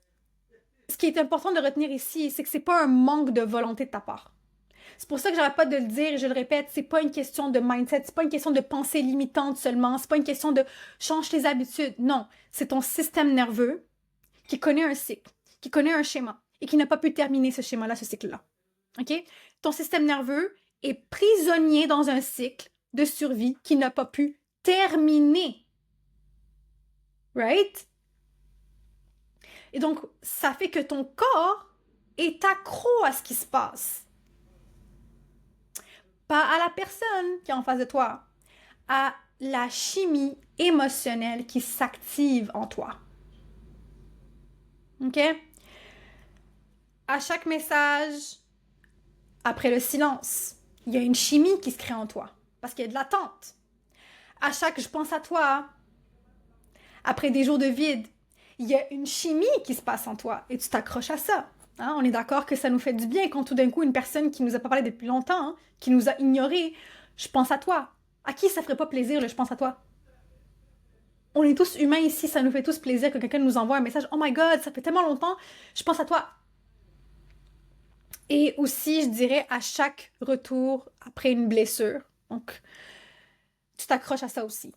ce qui est important de retenir ici, c'est que c'est pas un manque de volonté de ta part. C'est pour ça que j'arrête pas de le dire et je le répète, c'est pas une question de mindset, c'est pas une question de pensée limitante seulement, c'est pas une question de change tes habitudes. Non, c'est ton système nerveux qui connaît un cycle, qui connaît un schéma et qui n'a pas pu terminer ce schéma-là, ce cycle-là. OK? Ton système nerveux est prisonnier dans un cycle de survie qui n'a pas pu terminer. Right? Et donc, ça fait que ton corps est accro à ce qui se passe. Pas à la personne qui est en face de toi, à la chimie émotionnelle qui s'active en toi. OK? À chaque message, après le silence, il y a une chimie qui se crée en toi parce qu'il y a de l'attente. À chaque je pense à toi, après des jours de vide, il y a une chimie qui se passe en toi et tu t'accroches à ça. Hein? On est d'accord que ça nous fait du bien quand tout d'un coup une personne qui nous a pas parlé depuis longtemps, hein, qui nous a ignorés, je pense à toi. À qui ça ferait pas plaisir, le je pense à toi? On est tous humains ici, ça nous fait tous plaisir que quelqu'un nous envoie un message. Oh my God, ça fait tellement longtemps, je pense à toi. Et aussi, je dirais, à chaque retour après une blessure. Donc, tu t'accroches à ça aussi.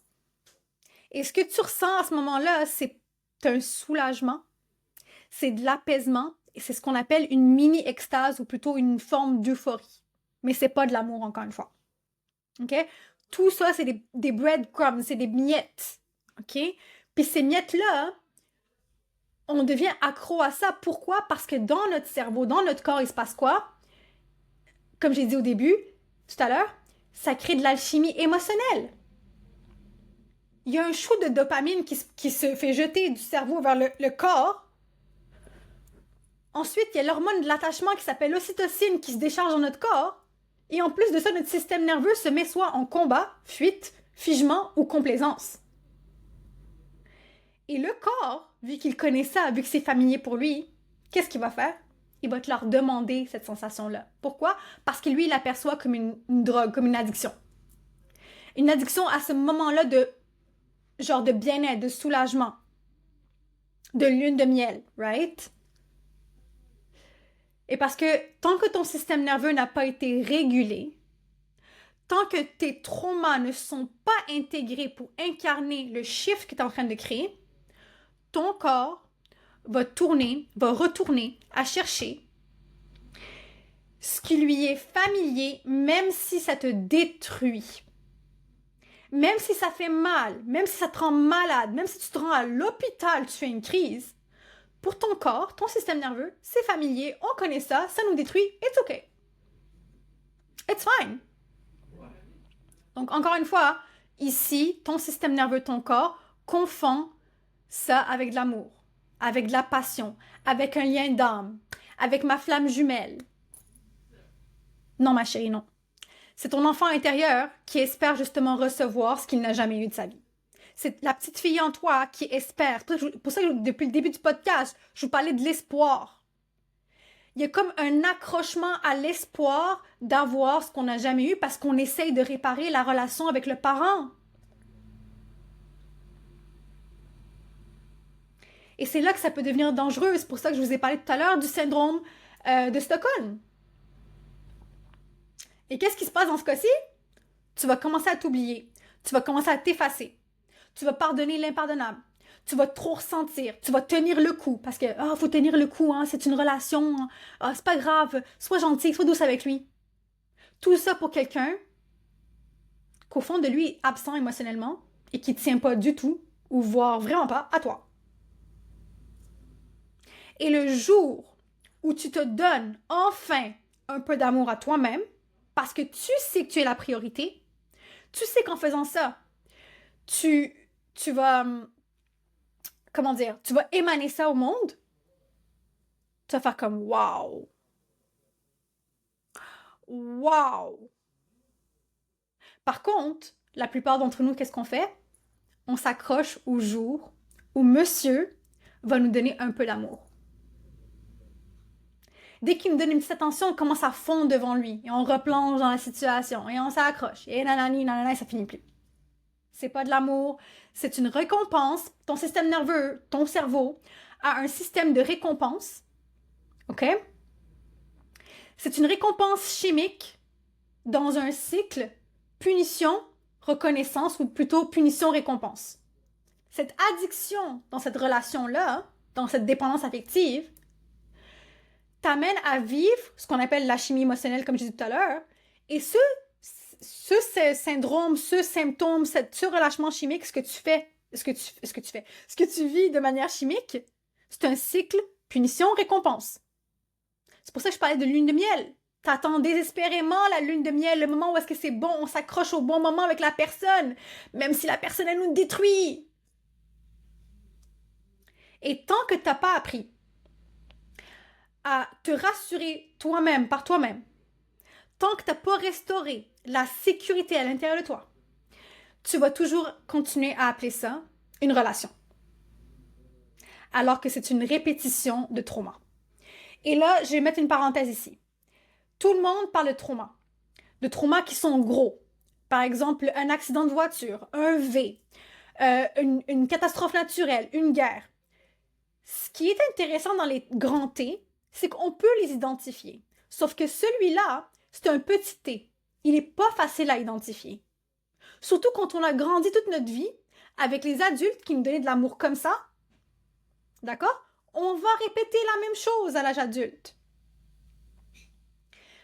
Et ce que tu ressens à ce moment-là, c'est un soulagement, c'est de l'apaisement, et c'est ce qu'on appelle une mini-extase, ou plutôt une forme d'euphorie. Mais c'est pas de l'amour, encore une fois. OK? Tout ça, c'est des breadcrumbs, c'est des miettes. OK? Puis ces miettes-là, on devient accro à ça. Pourquoi? Parce que dans notre cerveau, dans notre corps, il se passe quoi? Comme j'ai dit au début, tout à l'heure, ça crée de l'alchimie émotionnelle. Il y a un shoot de dopamine qui se fait jeter du cerveau vers le corps. Ensuite, il y a l'hormone de l'attachement qui s'appelle l'ocytocine qui se décharge dans notre corps. Et en plus de ça, notre système nerveux se met soit en combat, fuite, figement ou complaisance. Et le corps, vu qu'il connaît ça, vu que c'est familier pour lui, qu'est-ce qu'il va faire? Il va te leur demander cette sensation-là. Pourquoi? Parce que lui, il l'aperçoit comme une drogue, comme une addiction. Une addiction à ce moment-là de genre de bien-être, de soulagement, de lune de miel, right? Et parce que tant que ton système nerveux n'a pas été régulé, tant que tes traumas ne sont pas intégrés pour incarner le chiffre que tu es en train de créer, ton corps va retourner à chercher ce qui lui est familier, même si ça te détruit. Même si ça fait mal, même si ça te rend malade, même si tu te rends à l'hôpital, tu fais une crise, pour ton corps, ton système nerveux, c'est familier, on connaît ça, ça nous détruit, it's okay. It's fine. Donc, encore une fois, ici, ton système nerveux, ton corps, confond ça avec de l'amour, avec de la passion, avec un lien d'âme, avec ma flamme jumelle. Non, ma chérie, non. C'est ton enfant intérieur qui espère justement recevoir ce qu'il n'a jamais eu de sa vie. C'est la petite fille en toi qui espère. Pour ça que depuis le début du podcast, je vous parlais de l'espoir. Il y a comme un accrochement à l'espoir d'avoir ce qu'on n'a jamais eu parce qu'on essaye de réparer la relation avec le parent. Et c'est là que ça peut devenir dangereux. C'est pour ça que je vous ai parlé tout à l'heure du syndrome de Stockholm. Et qu'est-ce qui se passe dans ce cas-ci? Tu vas commencer à t'oublier. Tu vas commencer à t'effacer. Tu vas pardonner l'impardonnable. Tu vas trop ressentir. Tu vas tenir le coup. Parce que, faut tenir le coup, hein, c'est une relation. Hein. C'est pas grave. Sois gentil, sois douce avec lui. Tout ça pour quelqu'un qu'au fond de lui est absent émotionnellement et qui ne tient pas du tout, ou voire vraiment pas, à toi. Et le jour où tu te donnes enfin un peu d'amour à toi-même, parce que tu sais que tu es la priorité, tu sais qu'en faisant ça, tu vas, comment dire, tu vas émaner ça au monde, tu vas faire comme wow, wow. Par contre, la plupart d'entre nous, qu'est-ce qu'on fait? On s'accroche au jour où monsieur va nous donner un peu d'amour. Dès qu'il me donne une petite attention, on commence à fondre devant lui. Et on replonge dans la situation. Et on s'accroche. Et nanani, nanana, et ça finit plus. C'est pas de l'amour. C'est une récompense. Ton système nerveux, ton cerveau, a un système de récompense. OK? C'est une récompense chimique dans un cycle punition, reconnaissance, ou plutôt punition-récompense. Cette addiction dans cette relation-là, dans cette dépendance affective, t'amène à vivre ce qu'on appelle la chimie émotionnelle, comme je disais tout à l'heure, et ce syndrome, ce symptôme, ce relâchement chimique, ce que tu vis de manière chimique, c'est un cycle punition-récompense. C'est pour ça que je parlais de lune de miel. T'attends désespérément la lune de miel, le moment où est-ce que c'est bon, on s'accroche au bon moment avec la personne, même si la personne, elle nous détruit. Et tant que t'as pas appris à te rassurer toi-même, par toi-même, tant que t'as pas restauré la sécurité à l'intérieur de toi, tu vas toujours continuer à appeler ça une relation. Alors que c'est une répétition de trauma. Et là, je vais mettre une parenthèse ici. Tout le monde parle de traumas qui sont gros. Par exemple, un accident de voiture, un V, une catastrophe naturelle, une guerre. Ce qui est intéressant dans les grands T, c'est qu'on peut les identifier. Sauf que celui-là, c'est un petit T. Il n'est pas facile à identifier. Surtout quand on a grandi toute notre vie avec les adultes qui nous donnaient de l'amour comme ça. D'accord? On va répéter la même chose à l'âge adulte.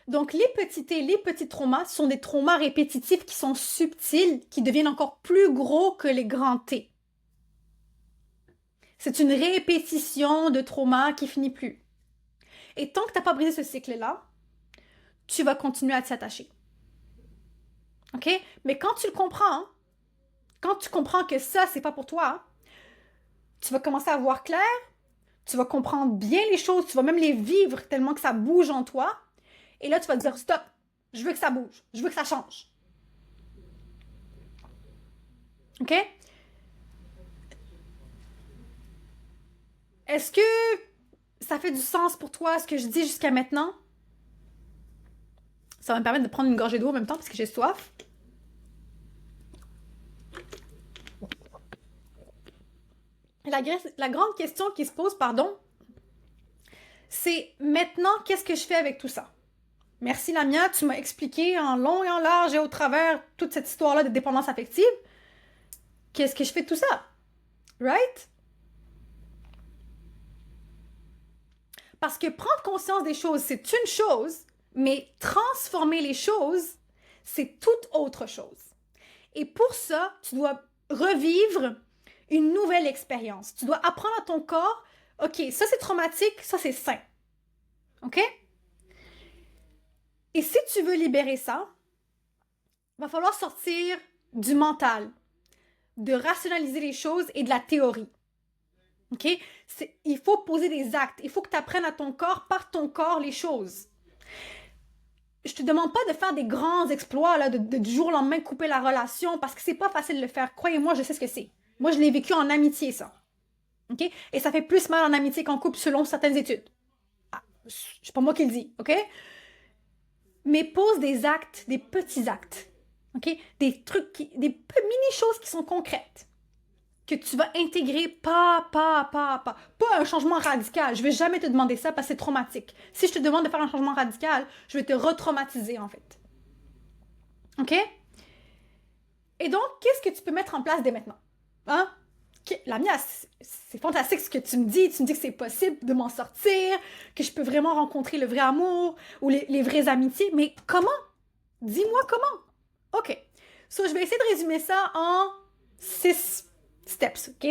Donc, les petits T, les petits traumas sont des traumas répétitifs qui sont subtils, qui deviennent encore plus gros que les grands T. C'est une répétition de traumas qui finit plus. Et tant que tu n'as pas brisé ce cycle-là, tu vas continuer à t'y attacher. OK? Mais quand tu le comprends, quand tu comprends que ça, c'est pas pour toi, tu vas commencer à voir clair, tu vas comprendre bien les choses, tu vas même les vivre tellement que ça bouge en toi. Et là, tu vas te dire, stop, je veux que ça bouge, je veux que ça change. OK? Est-ce que ça fait du sens pour toi, ce que je dis jusqu'à maintenant? Ça va me permettre de prendre une gorgée d'eau en même temps parce que j'ai soif. La grande question qui se pose, c'est maintenant, qu'est-ce que je fais avec tout ça? Merci Lamia, tu m'as expliqué en long et en large et au travers toute cette histoire-là de dépendance affective. Qu'est-ce que je fais de tout ça? Right? Parce que prendre conscience des choses, c'est une chose, mais transformer les choses, c'est toute autre chose. Et pour ça, tu dois revivre une nouvelle expérience. Tu dois apprendre à ton corps, OK, ça c'est traumatique, ça c'est sain. OK? Et si tu veux libérer ça, il va falloir sortir du mental, de rationaliser les choses et de la théorie. OK? Il faut poser des actes. Il faut que tu apprennes à ton corps, par ton corps, les choses. Je te demande pas de faire des grands exploits, là, du jour au lendemain couper la relation, parce que c'est pas facile de le faire. Croyez-moi, je sais ce que c'est. Moi, je l'ai vécu en amitié, ça. OK? Et ça fait plus mal en amitié qu'en couple, selon certaines études. Ah, c'est pas moi qui le dis, OK? Mais pose des actes, des petits actes. OK? Des trucs, des mini-choses qui sont concrètes. Que tu vas intégrer pas. Pas un changement radical. Je vais jamais te demander ça parce que c'est traumatique. Si je te demande de faire un changement radical, je vais te retraumatiser, en fait. OK? Et donc, qu'est-ce que tu peux mettre en place dès maintenant? Hein? Lamia, c'est fantastique ce que tu me dis. Tu me dis que c'est possible de m'en sortir, que je peux vraiment rencontrer le vrai amour ou les vraies amitiés. Mais comment? Dis-moi comment. OK. So, je vais essayer de résumer ça en 6 steps, OK?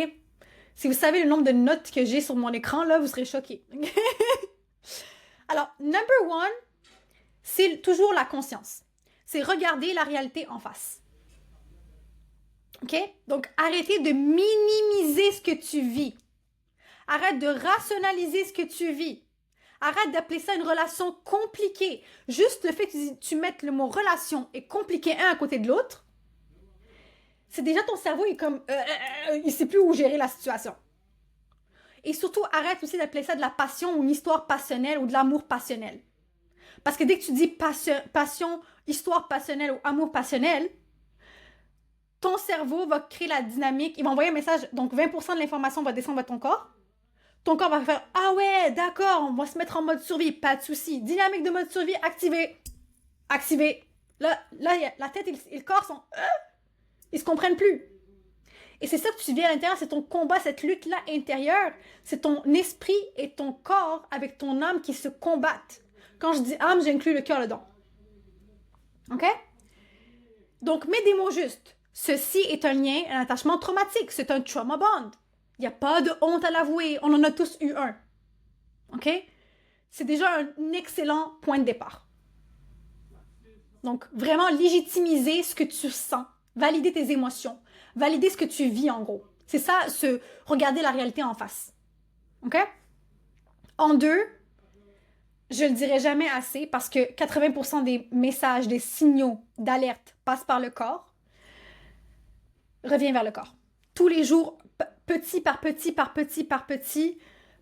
Si vous savez le nombre de notes que j'ai sur mon écran, là, vous serez choqués. Alors, number 1, c'est toujours la conscience. C'est regarder la réalité en face. OK? Donc, arrêtez de minimiser ce que tu vis. Arrête de rationaliser ce que tu vis. Arrête d'appeler ça une relation compliquée. Juste le fait que tu mettes le mot relation et compliqué un à côté de l'autre, c'est déjà ton cerveau est comme... il sait plus où gérer la situation. Et surtout, arrête aussi d'appeler ça de la passion ou une histoire passionnelle ou de l'amour passionnel. Parce que dès que tu dis passion, histoire passionnelle ou amour passionnel, ton cerveau va créer la dynamique, il va envoyer un message, donc 20% de l'information va descendre vers ton corps. Ton corps va faire « Ah ouais, d'accord, on va se mettre en mode survie, pas de souci. Dynamique de mode survie activée. Activée. » Là, la tête et le corps sont... ils se comprennent plus. Et c'est ça que tu vis à l'intérieur, c'est ton combat, cette lutte-là intérieure. C'est ton esprit et ton corps avec ton âme qui se combattent. Quand je dis âme, j'inclus le cœur dedans. OK? Donc, mets des mots justes. Ceci est un lien, un attachement traumatique. C'est un trauma bond. Il n'y a pas de honte à l'avouer. On en a tous eu un. OK? C'est déjà un excellent point de départ. Donc, vraiment légitimiser ce que tu sens. Valider tes émotions. Valider ce que tu vis, en gros. C'est ça, regarder la réalité en face. OK? En deux, je le dirai jamais assez parce que 80% des messages, des signaux d'alerte passent par le corps. Reviens vers le corps. Tous les jours, petit par petit, par petit, par petit.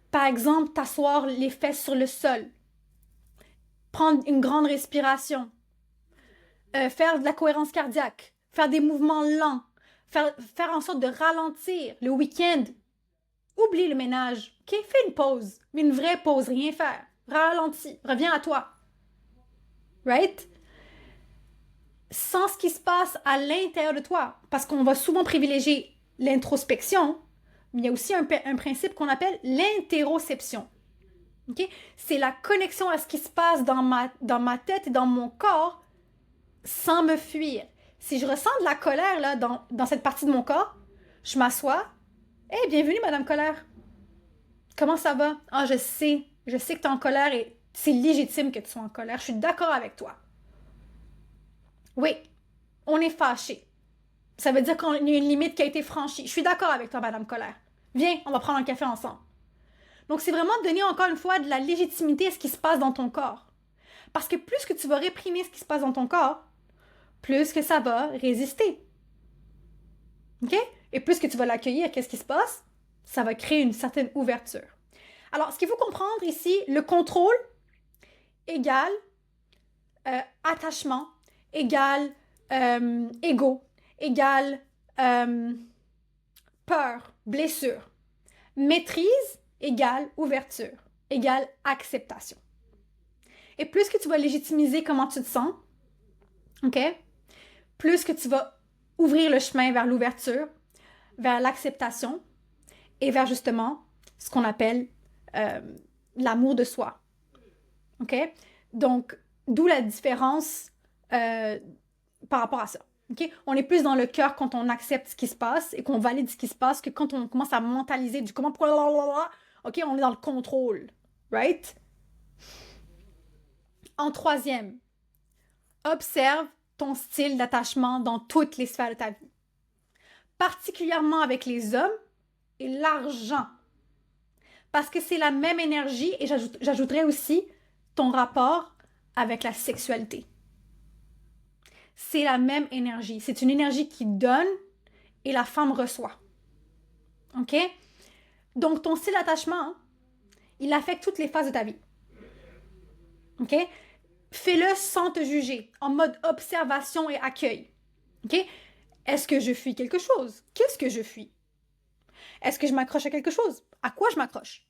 Par exemple, t'asseoir les fesses sur le sol. Prendre une grande respiration. Faire de la cohérence cardiaque. Faire des mouvements lents. Faire en sorte de ralentir le week-end. Oublie le ménage. OK? Fais une pause. Mais une vraie pause. Rien faire. Ralentis. Reviens à toi. Right? Sans ce qui se passe à l'intérieur de toi. Parce qu'on va souvent privilégier l'introspection, mais il y a aussi un principe qu'on appelle l'interoception. Okay? C'est la connexion à ce qui se passe dans ma tête et dans mon corps sans me fuir. Si je ressens de la colère là, dans cette partie de mon corps, je m'assois. Hey, bienvenue, Madame Colère. Comment ça va? Ah, je sais que tu es en colère et c'est légitime que tu sois en colère. Je suis d'accord avec toi. Oui, on est fâché. Ça veut dire qu'il y a une limite qui a été franchie. Je suis d'accord avec toi, Madame Colère. Viens, on va prendre un café ensemble. Donc, c'est vraiment donner encore une fois de la légitimité à ce qui se passe dans ton corps. Parce que plus que tu vas réprimer ce qui se passe dans ton corps, plus que ça va résister. OK? Et plus que tu vas l'accueillir, qu'est-ce qui se passe? Ça va créer une certaine ouverture. Alors, ce qu'il faut comprendre ici, le contrôle égale attachement, égale ego, égale peur, blessure. Maîtrise égale ouverture, égale acceptation. Et plus que tu vas légitimiser comment tu te sens, OK? Plus que tu vas ouvrir le chemin vers l'ouverture, vers l'acceptation et vers justement ce qu'on appelle l'amour de soi. OK? Donc, d'où la différence par rapport à ça. Okay? On est plus dans le cœur quand on accepte ce qui se passe et qu'on valide ce qui se passe que quand on commence à mentaliser du comment... OK, on est dans le contrôle. Right? En troisième, observe ton style d'attachement dans toutes les sphères de ta vie. Particulièrement avec les hommes et l'argent. Parce que c'est la même énergie et j'ajouterais aussi ton rapport avec la sexualité. C'est la même énergie. C'est une énergie qui donne et la femme reçoit. OK? Donc, ton style d'attachement, il affecte toutes les phases de ta vie. OK? Fais-le sans te juger, en mode observation et accueil. OK? Est-ce que je fuis quelque chose? Qu'est-ce que je fuis? Est-ce que je m'accroche à quelque chose? À quoi je m'accroche?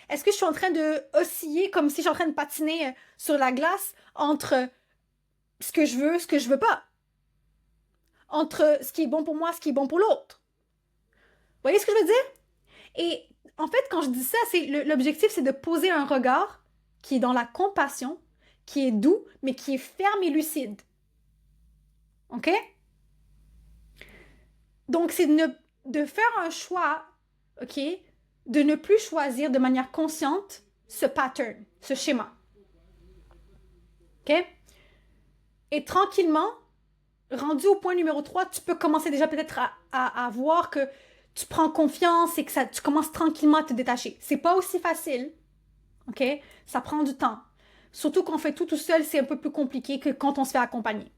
Est-ce que je suis en train de osciller comme si je suis en train de patiner sur la glace entre ce que je veux pas? Entre ce qui est bon pour moi, ce qui est bon pour l'autre? Vous voyez ce que je veux dire? Et en fait, quand je dis ça, l'objectif, c'est de poser un regard qui est dans la compassion, qui est doux, mais qui est ferme et lucide. OK? Donc, c'est de faire un choix, OK, de ne plus choisir de manière consciente ce pattern, ce schéma. OK? Et tranquillement, rendu au point numéro 3, tu peux commencer déjà peut-être à voir que tu prends confiance et que tu commences tranquillement à te détacher. C'est pas aussi facile, OK? Ça prend du temps. Surtout quand on fait tout seul, c'est un peu plus compliqué que quand on se fait accompagner.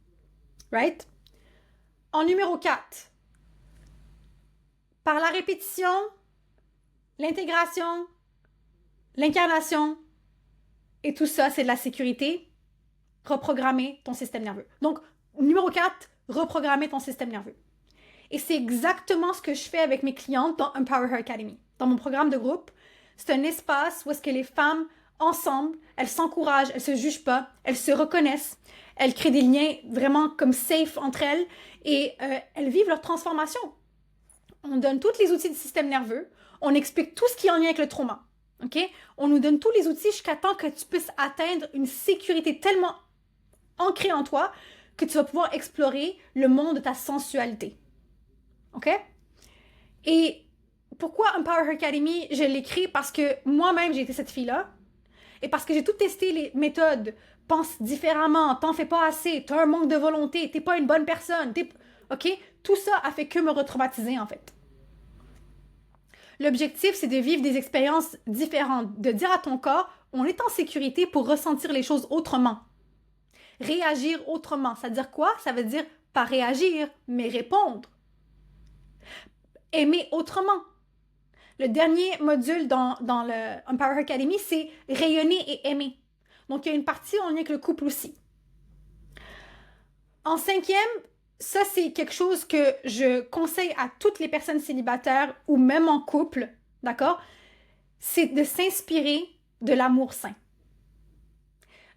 Right? En numéro 4, par la répétition, l'intégration, l'incarnation, et tout ça, c'est de la sécurité. Reprogrammer ton système nerveux. Donc, numéro 4, reprogrammer ton système nerveux. Et c'est exactement ce que je fais avec mes clientes dans Empower Her Academy. Dans mon programme de groupe, c'est un espace où est-ce que les femmes, ensemble, elles s'encouragent, elles se jugent pas, elles se reconnaissent, elles créent des liens vraiment comme safe entre elles et elles vivent leur transformation. On donne tous les outils du système nerveux, on explique tout ce qui est en lien avec le trauma. Okay? On nous donne tous les outils jusqu'à temps que tu puisses atteindre une sécurité tellement ancrée en toi que tu vas pouvoir explorer le monde de ta sensualité. OK? Et pourquoi Empower Her Academy? Je l'écris parce que moi-même, j'ai été cette fille-là. Et parce que j'ai tout testé les méthodes. Pense différemment, t'en fais pas assez, t'as un manque de volonté, t'es pas une bonne personne. OK? Tout ça a fait que me retraumatiser, en fait. L'objectif, c'est de vivre des expériences différentes, de dire à ton corps, on est en sécurité pour ressentir les choses autrement. Réagir autrement. Ça veut dire quoi? Ça veut dire pas réagir, mais répondre. Aimer autrement. Le dernier module dans le Empower Academy, c'est rayonner et aimer. Donc, il y a une partie en lien avec le couple aussi. En 5e, ça, c'est quelque chose que je conseille à toutes les personnes célibataires ou même en couple, d'accord? C'est de s'inspirer de l'amour sain.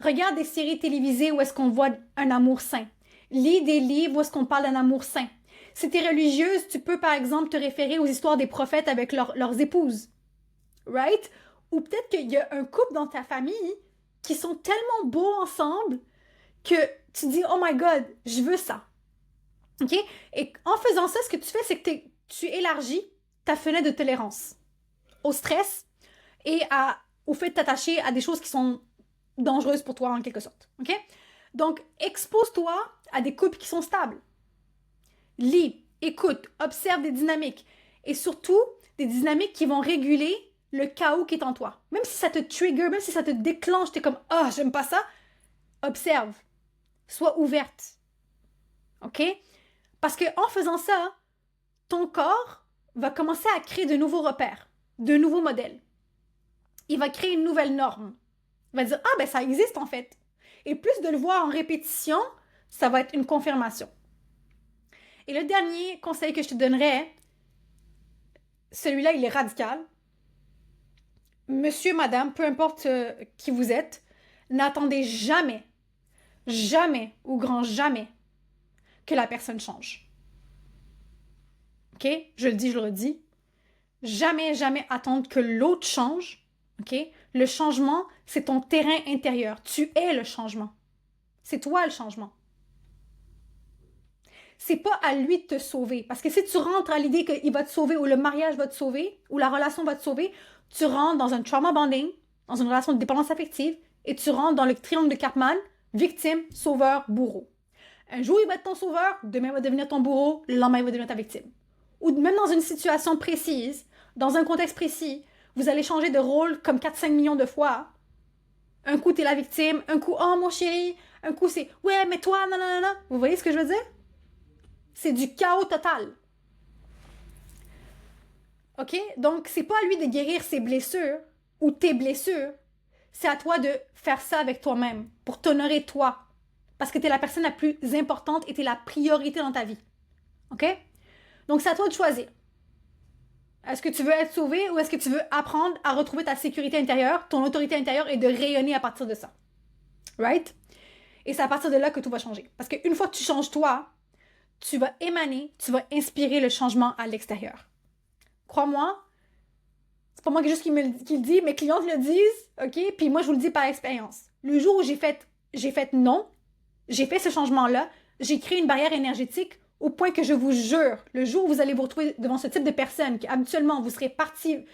Regarde des séries télévisées où est-ce qu'on voit un amour sain. Lis des livres où est-ce qu'on parle d'un amour sain. Si tu es religieuse, tu peux par exemple te référer aux histoires des prophètes avec leurs épouses. Right? Ou peut-être qu'il y a un couple dans ta famille qui sont tellement beaux ensemble que tu dis « Oh my God, je veux ça. » OK? Et en faisant ça, ce que tu fais, c'est que tu élargis ta fenêtre de tolérance au stress et au fait de t'attacher à des choses qui sont dangereuses pour toi en quelque sorte. OK? Donc, expose-toi à des couples qui sont stables. Lis, écoute, observe des dynamiques et surtout des dynamiques qui vont réguler le chaos qui est en toi. Même si ça te trigger, même si ça te déclenche, t'es comme « Ah, j'aime pas ça », observe. Sois ouverte. OK? Parce qu'en faisant ça, ton corps va commencer à créer de nouveaux repères, de nouveaux modèles. Il va créer une nouvelle norme. Il va dire « Ah, ben ça existe en fait. » Et plus de le voir en répétition, ça va être une confirmation. Et le dernier conseil que je te donnerais, celui-là, il est radical. Monsieur, madame, peu importe qui vous êtes, n'attendez jamais, jamais, ou grand jamais, que la personne change. OK? Je le dis, je le redis. Jamais, jamais attendre que l'autre change. OK? Le changement, c'est ton terrain intérieur. Tu es le changement. C'est toi le changement. C'est pas à lui de te sauver. Parce que si tu rentres à l'idée qu'il va te sauver ou le mariage va te sauver ou la relation va te sauver, tu rentres dans un trauma bonding, dans une relation de dépendance affective et tu rentres dans le triangle de Karpman, victime, sauveur, bourreau. Un jour, il va être ton sauveur, demain, il va devenir ton bourreau, le lendemain, il va devenir ta victime. Ou même dans une situation précise, dans un contexte précis, vous allez changer de rôle comme 4-5 millions de fois. Un coup, t'es la victime, un coup, oh mon chéri, un coup, c'est ouais, mais toi, non, non, non, non. Vous voyez ce que je veux dire? C'est du chaos total. OK? Donc, c'est pas à lui de guérir ses blessures ou tes blessures. C'est à toi de faire ça avec toi-même pour t'honorer toi. Parce que t'es la personne la plus importante et t'es la priorité dans ta vie. OK? Donc, c'est à toi de choisir. Est-ce que tu veux être sauvé ou est-ce que tu veux apprendre à retrouver ta sécurité intérieure, ton autorité intérieure et de rayonner à partir de ça? Right? Et c'est à partir de là que tout va changer. Parce qu'une fois que tu changes toi, tu vas émaner, tu vas inspirer le changement à l'extérieur. Crois-moi, c'est pas moi juste qui le dit, mes clientes le disent, OK? Puis moi, je vous le dis par expérience. Le jour où j'ai fait non, j'ai fait ce changement-là, j'ai créé une barrière énergétique au point que je vous jure, le jour où vous allez vous retrouver devant ce type de personne, qu'habituellement vous serez parti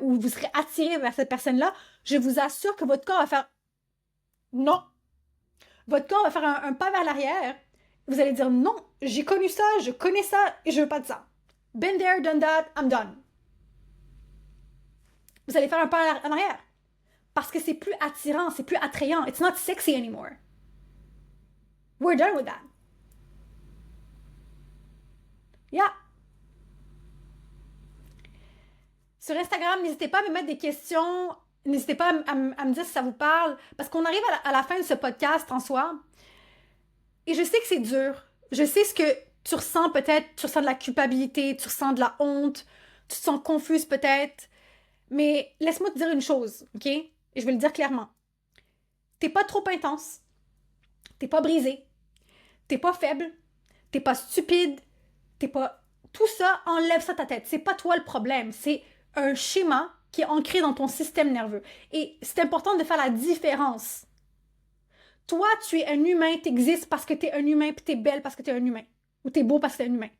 ou vous serez attiré vers cette personne-là, je vous assure que votre corps va faire non. Votre corps va faire un pas vers l'arrière. Vous allez dire non, j'ai connu ça, je connais ça et je veux pas de ça. Been there, done that, I'm done. Vous allez faire un pas en arrière. Parce que c'est plus attirant, c'est plus attrayant. It's not sexy anymore. We're done with that. Yeah. Sur Instagram, n'hésitez pas à me mettre des questions. N'hésitez pas à me dire si ça vous parle. Parce qu'on arrive à la fin de ce podcast en soi. Et je sais que c'est dur. Je sais ce que tu ressens peut-être. Tu ressens de la culpabilité, tu ressens de la honte, tu te sens confuse peut-être. Mais laisse-moi te dire une chose, OK? Et je vais le dire clairement. T'es pas trop intense. T'es pas brisé. T'es pas faible. T'es pas stupide. T'es pas... Tout ça, enlève ça de ta tête. C'est pas toi le problème. C'est un schéma qui est ancré dans ton système nerveux. Et c'est important de faire la différence. Toi, tu es un humain, t'existes parce que t'es un humain, puis t'es belle parce que t'es un humain. Ou t'es beau parce que t'es un humain.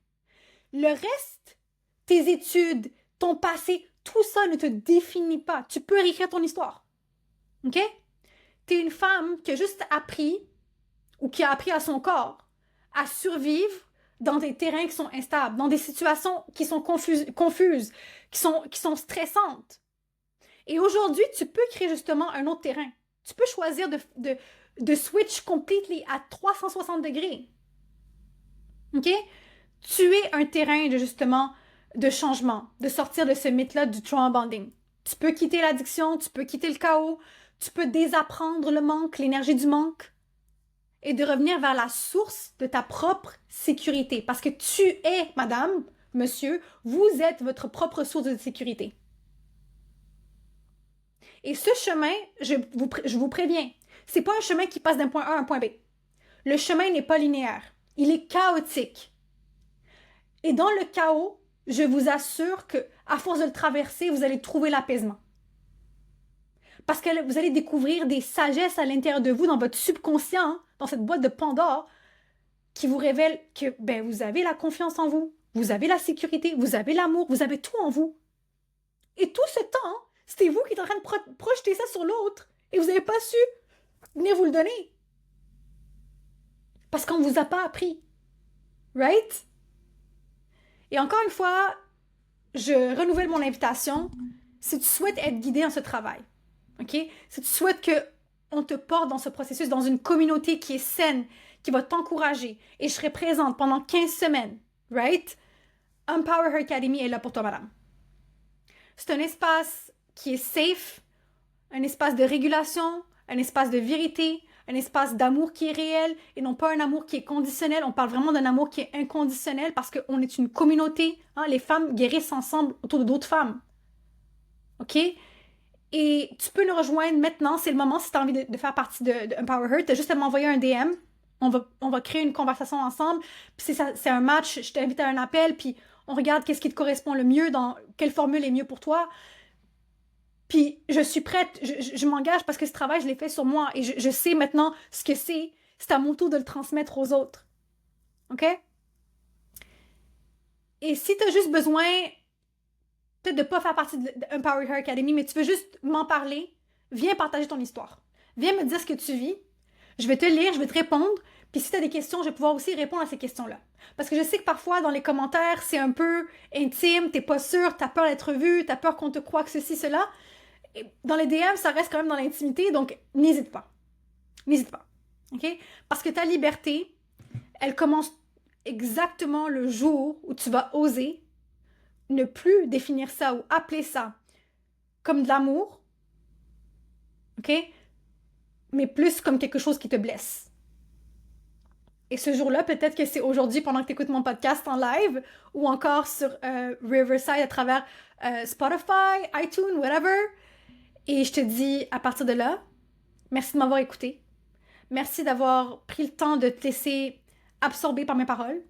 Le reste, tes études, ton passé, tout ça ne te définit pas. Tu peux réécrire ton histoire. OK? T'es une femme qui a juste appris, ou qui a appris à son corps, à survivre dans des terrains qui sont instables, dans des situations qui sont confuses, qui sont stressantes. Et aujourd'hui, tu peux créer justement un autre terrain. Tu peux choisir de switch completely à 360 degrés. OK? Tu es un terrain de justement de changement, de sortir de ce mythe-là du trauma bonding. Tu peux quitter l'addiction, tu peux quitter le chaos, tu peux désapprendre le manque, l'énergie du manque, et de revenir vers la source de ta propre sécurité. Parce que tu es, madame, monsieur, vous êtes votre propre source de sécurité. Et ce chemin, je vous préviens, c'est pas un chemin qui passe d'un point A à un point B. Le chemin n'est pas linéaire. Il est chaotique. Et dans le chaos, je vous assure que, à force de le traverser, vous allez trouver l'apaisement. Parce que vous allez découvrir des sagesses à l'intérieur de vous, dans votre subconscient, dans cette boîte de Pandore, qui vous révèlent que vous avez la confiance en vous, vous avez la sécurité, vous avez l'amour, vous avez tout en vous. Et tout ce temps, c'était vous qui êtes en train de projeter ça sur l'autre et vous n'avez pas su venir vous le donner. Parce qu'on ne vous a pas appris. Right? Et encore une fois, je renouvelle mon invitation. Si tu souhaites être guidé dans ce travail, OK? Si tu souhaites qu'on te porte dans ce processus, dans une communauté qui est saine, qui va t'encourager, et je serai présente pendant 15 semaines, right? Empower Her Academy est là pour toi, madame. C'est un espace qui est safe, un espace de régulation, un espace de vérité, un espace d'amour qui est réel et non pas un amour qui est conditionnel. On parle vraiment d'un amour qui est inconditionnel parce qu'on est une communauté. Hein? Les femmes guérissent ensemble autour de d'autres femmes. OK? Et tu peux nous rejoindre maintenant. C'est le moment si tu as envie de faire partie de Empower Her. Tu as juste à m'envoyer un DM. On va créer une conversation ensemble. Puis c'est un match. Je t'invite à un appel. Puis on regarde qu'est-ce qui te correspond le mieux, dans quelle formule est mieux pour toi. Puis je suis prête, je m'engage parce que ce travail, je l'ai fait sur moi et je sais maintenant ce que c'est. C'est à mon tour de le transmettre aux autres. OK? Et si tu as juste besoin, peut-être de ne pas faire partie de Empower Her Academy, mais tu veux juste m'en parler, viens partager ton histoire. Viens me dire ce que tu vis. Je vais te lire, je vais te répondre. Puis si tu as des questions, je vais pouvoir aussi répondre à ces questions-là. Parce que je sais que parfois, dans les commentaires, c'est un peu intime, t'es pas sûr, t'as peur d'être vu, t'as peur qu'on te croie que ceci, cela. Et dans les DM, ça reste quand même dans l'intimité, donc n'hésite pas. N'hésite pas. OK? Parce que ta liberté, elle commence exactement le jour où tu vas oser ne plus définir ça ou appeler ça comme de l'amour, OK? Mais plus comme quelque chose qui te blesse. Et ce jour-là, peut-être que c'est aujourd'hui pendant que tu écoutes mon podcast en live ou encore sur Riverside à travers Spotify, iTunes, whatever. Et je te dis à partir de là, merci de m'avoir écouté. Merci d'avoir pris le temps de te laisser absorber par mes paroles.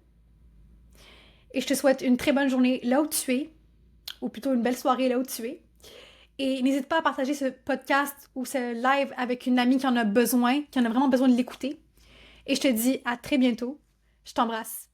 Et je te souhaite une très bonne journée là où tu es, ou plutôt une belle soirée là où tu es. Et n'hésite pas à partager ce podcast ou ce live avec une amie qui en a besoin, qui en a vraiment besoin de l'écouter. Et je te dis à très bientôt. Je t'embrasse.